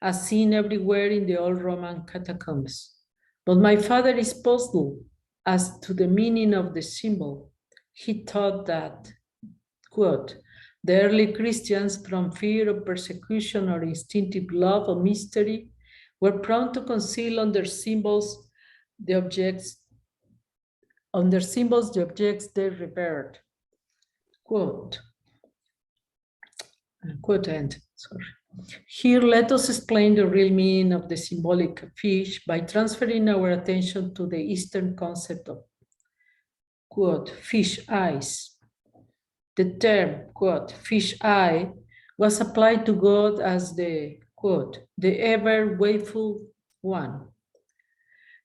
as seen everywhere in the old Roman catacombs. But my father is puzzled as to the meaning of the symbol. He thought that, quote, the early Christians, from fear of persecution or instinctive love of mystery, were prone to conceal under symbols the objects they revered. Quote end, sorry. Here, let us explain the real meaning of the symbolic fish by transferring our attention to the Eastern concept of, quote, fish eyes. The term, quote, fish eye was applied to God as the, quote, the ever wakeful one.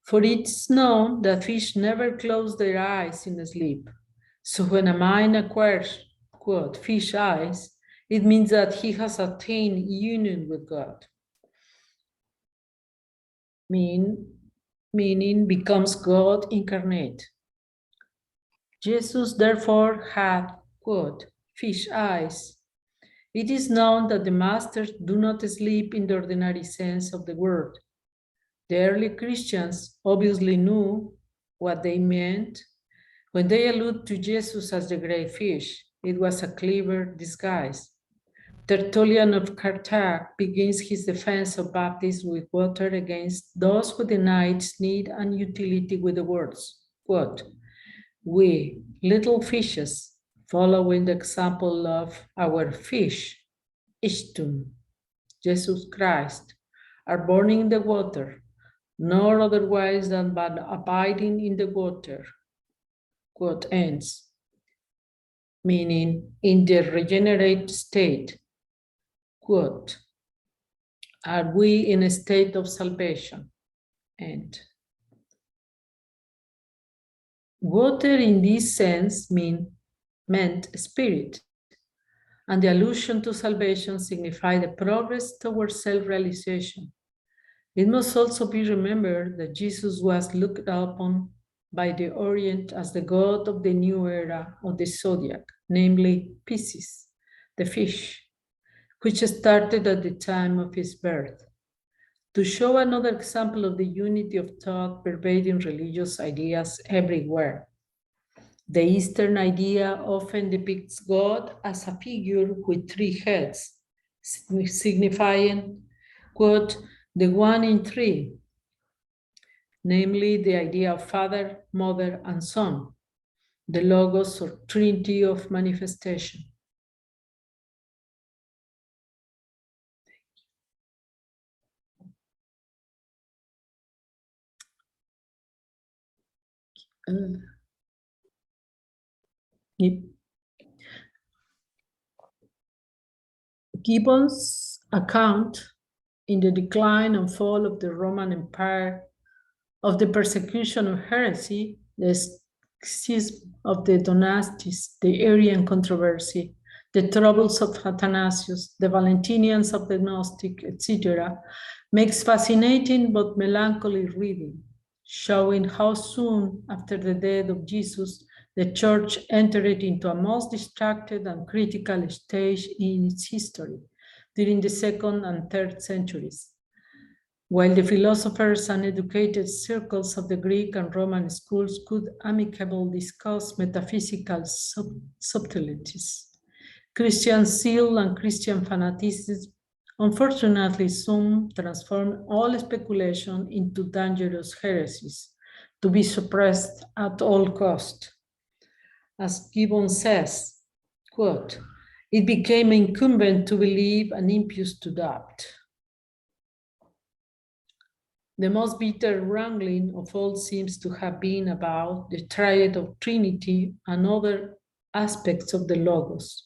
For it's known that fish never close their eyes in sleep. So when a mind acquires, quote, fish eyes, it means that he has attained union with God. Meaning becomes God incarnate. Jesus therefore had, quote, fish eyes. It is known that the masters do not sleep in the ordinary sense of the word. The early Christians obviously knew what they meant. When they allude to Jesus as the great fish, it was a clever disguise. Tertullian of Carthage begins his defense of baptism with water against those who deny its need and utility with the words, quote, we, little fishes, following the example of our fish, Ishtum, Jesus Christ, are born in the water, nor otherwise than by abiding in the water, quote ends, meaning in the regenerate state, quote, are we in a state of salvation, end. Water in this sense meant spirit, and the allusion to salvation signified the progress towards self-realization. It must also be remembered that Jesus was looked upon by the Orient as the god of the new era of the zodiac, namely Pisces, the fish, which started at the time of his birth. To show another example of the unity of thought pervading religious ideas everywhere, the Eastern idea often depicts God as a figure with three heads, signifying, quote, the one in three, namely the idea of Father, Mother, and Son, the Logos or Trinity of manifestation. Gibbon's account in the decline and fall of the Roman Empire, of the persecution of heresy, the schism of the Donatists, the Arian controversy, the troubles of Athanasius, the Valentinians of the Gnostic, etc., makes fascinating but melancholy reading, showing how soon after the death of Jesus, the Church entered into a most distracted and critical stage in its history during the 2nd and 3rd centuries. While the philosophers and educated circles of the Greek and Roman schools could amicably discuss metaphysical subtleties, Christian zeal and Christian fanaticism unfortunately soon transformed all speculation into dangerous heresies to be suppressed at all cost. As Gibbon says, quote, it became incumbent to believe and impious to doubt. The most bitter wrangling of all seems to have been about the triad of Trinity and other aspects of the Logos.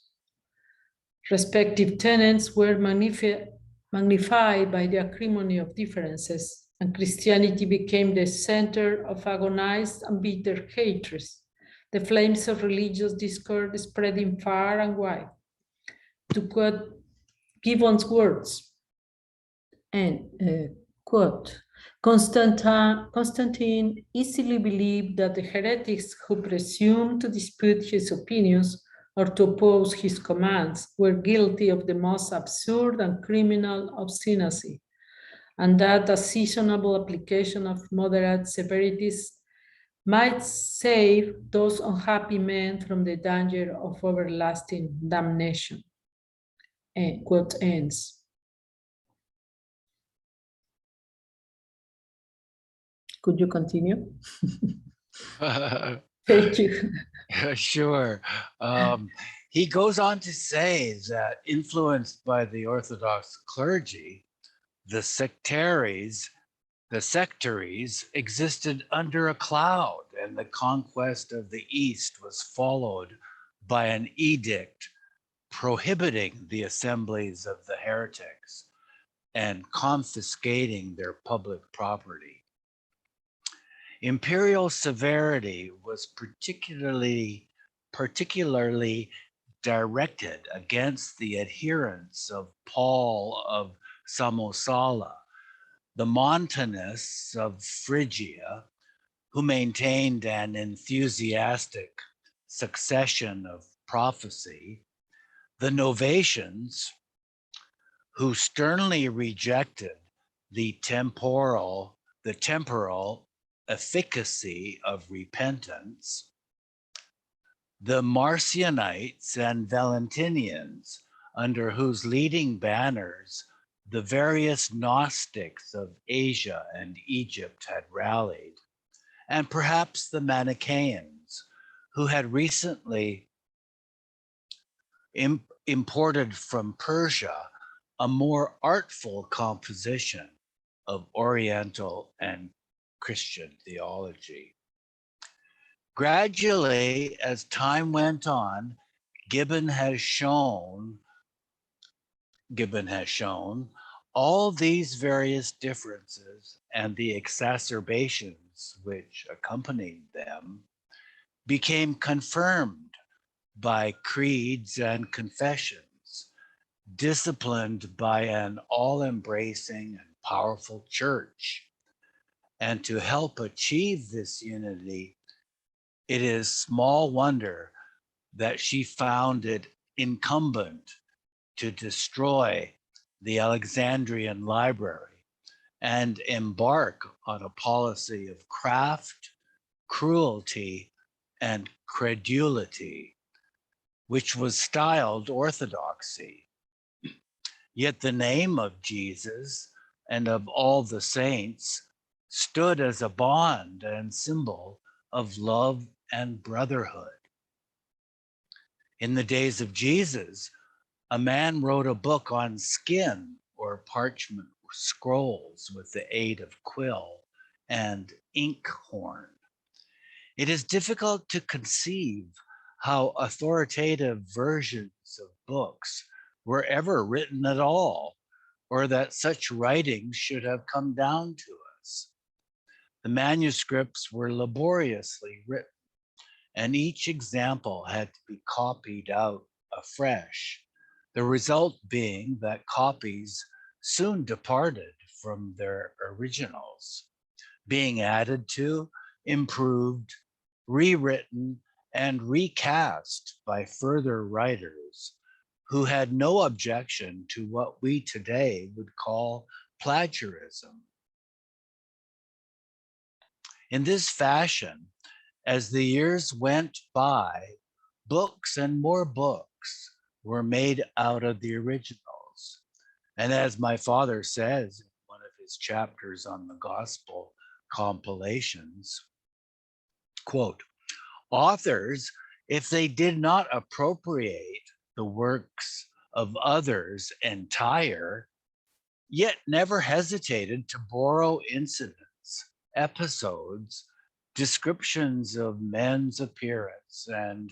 Respective tenets were magnified by the acrimony of differences, and Christianity became the center of agonized and bitter hatred, the flames of religious discord spreading far and wide. To quote Gibbon's words, and quote, Constantine easily believed that the heretics who presumed to dispute his opinions or to oppose his commands were guilty of the most absurd and criminal obstinacy, and that a seasonable application of moderate severities might save those unhappy men from the danger of everlasting damnation. Quote ends. Could you continue? Thank you. Sure. He goes on to say that influenced by the Orthodox clergy, the sectaries existed under a cloud, and the conquest of the East was followed by an edict prohibiting the assemblies of the heretics and confiscating their public property. Imperial severity was particularly directed against the adherents of Paul of Samosata, the Montanists of Phrygia, who maintained an enthusiastic succession of prophecy, the Novatians, who sternly rejected the temporal efficacy of repentance, the Marcionites and Valentinians, under whose leading banners the various Gnostics of Asia and Egypt had rallied, and perhaps the Manichaeans, who had recently imported from Persia a more artful composition of Oriental and Christian theology. Gradually, as time went on, Gibbon has shown all these various differences and the exacerbations which accompanied them became confirmed by creeds and confessions, disciplined by an all-embracing and powerful church. And to help achieve this unity, it is small wonder that she found it incumbent to destroy the Alexandrian library and embark on a policy of craft, cruelty, and credulity, which was styled orthodoxy. Yet the name of Jesus and of all the saints stood as a bond and symbol of love and brotherhood. In the days of Jesus, a man wrote a book on skin or parchment scrolls with the aid of quill and inkhorn. It is difficult to conceive how authoritative versions of books were ever written at all, or that such writings should have come down to us. The manuscripts were laboriously written, and each example had to be copied out afresh, the result being that copies soon departed from their originals, being added to, improved, rewritten, and recast by further writers who had no objection to what we today would call plagiarism. In this fashion, as the years went by, books and more books were made out of the originals. And as my father says in one of his chapters on the gospel compilations, quote, authors, if they did not appropriate the works of others entire, yet never hesitated to borrow incidents, episodes, descriptions of men's appearance and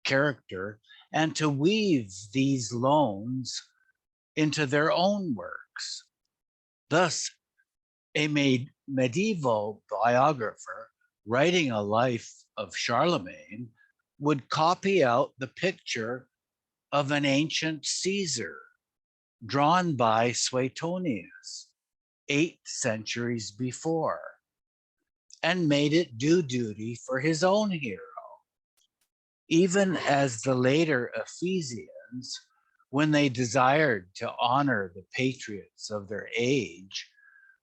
character, and to weave these loans into their own works. Thus, a medieval biographer writing a life of Charlemagne would copy out the picture of an ancient Caesar drawn by Suetonius, 8 centuries before and made it do duty for his own hero, even as the later Ephesians, when they desired to honor the patriots of their age,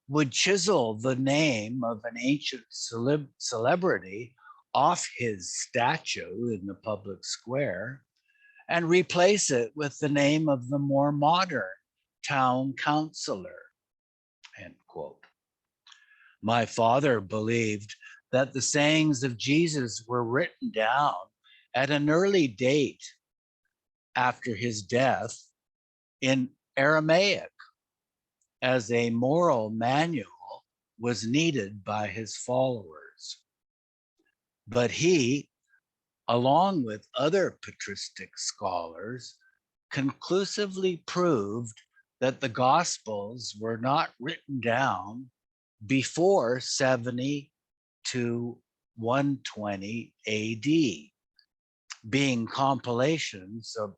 would chisel the name of an ancient celebrity off his statue in the public square and replace it with the name of the more modern town councilor, end quote. My father believed that the sayings of Jesus were written down at an early date after his death in Aramaic, as a moral manual was needed by his followers. But he, along with other patristic scholars, conclusively proved that the Gospels were not written down before 70 to 120 AD, being compilations of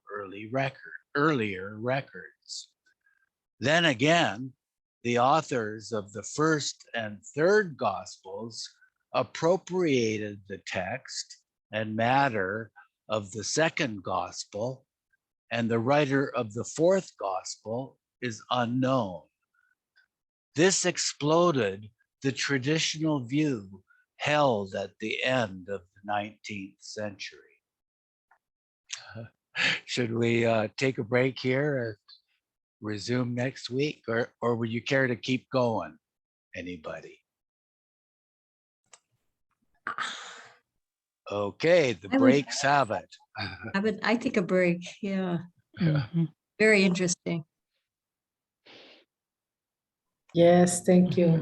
earlier records. Then again, the authors of the first and third Gospels appropriated the text and matter of the second Gospel, and the writer of the fourth Gospel is unknown. This exploded the traditional view held at the end of the 19th century. Should we take a break here and resume next week, or would you care to keep going? Anybody? Okay, the breaks have it. I take a break. Yeah, Mhm. very interesting. Yes, thank you.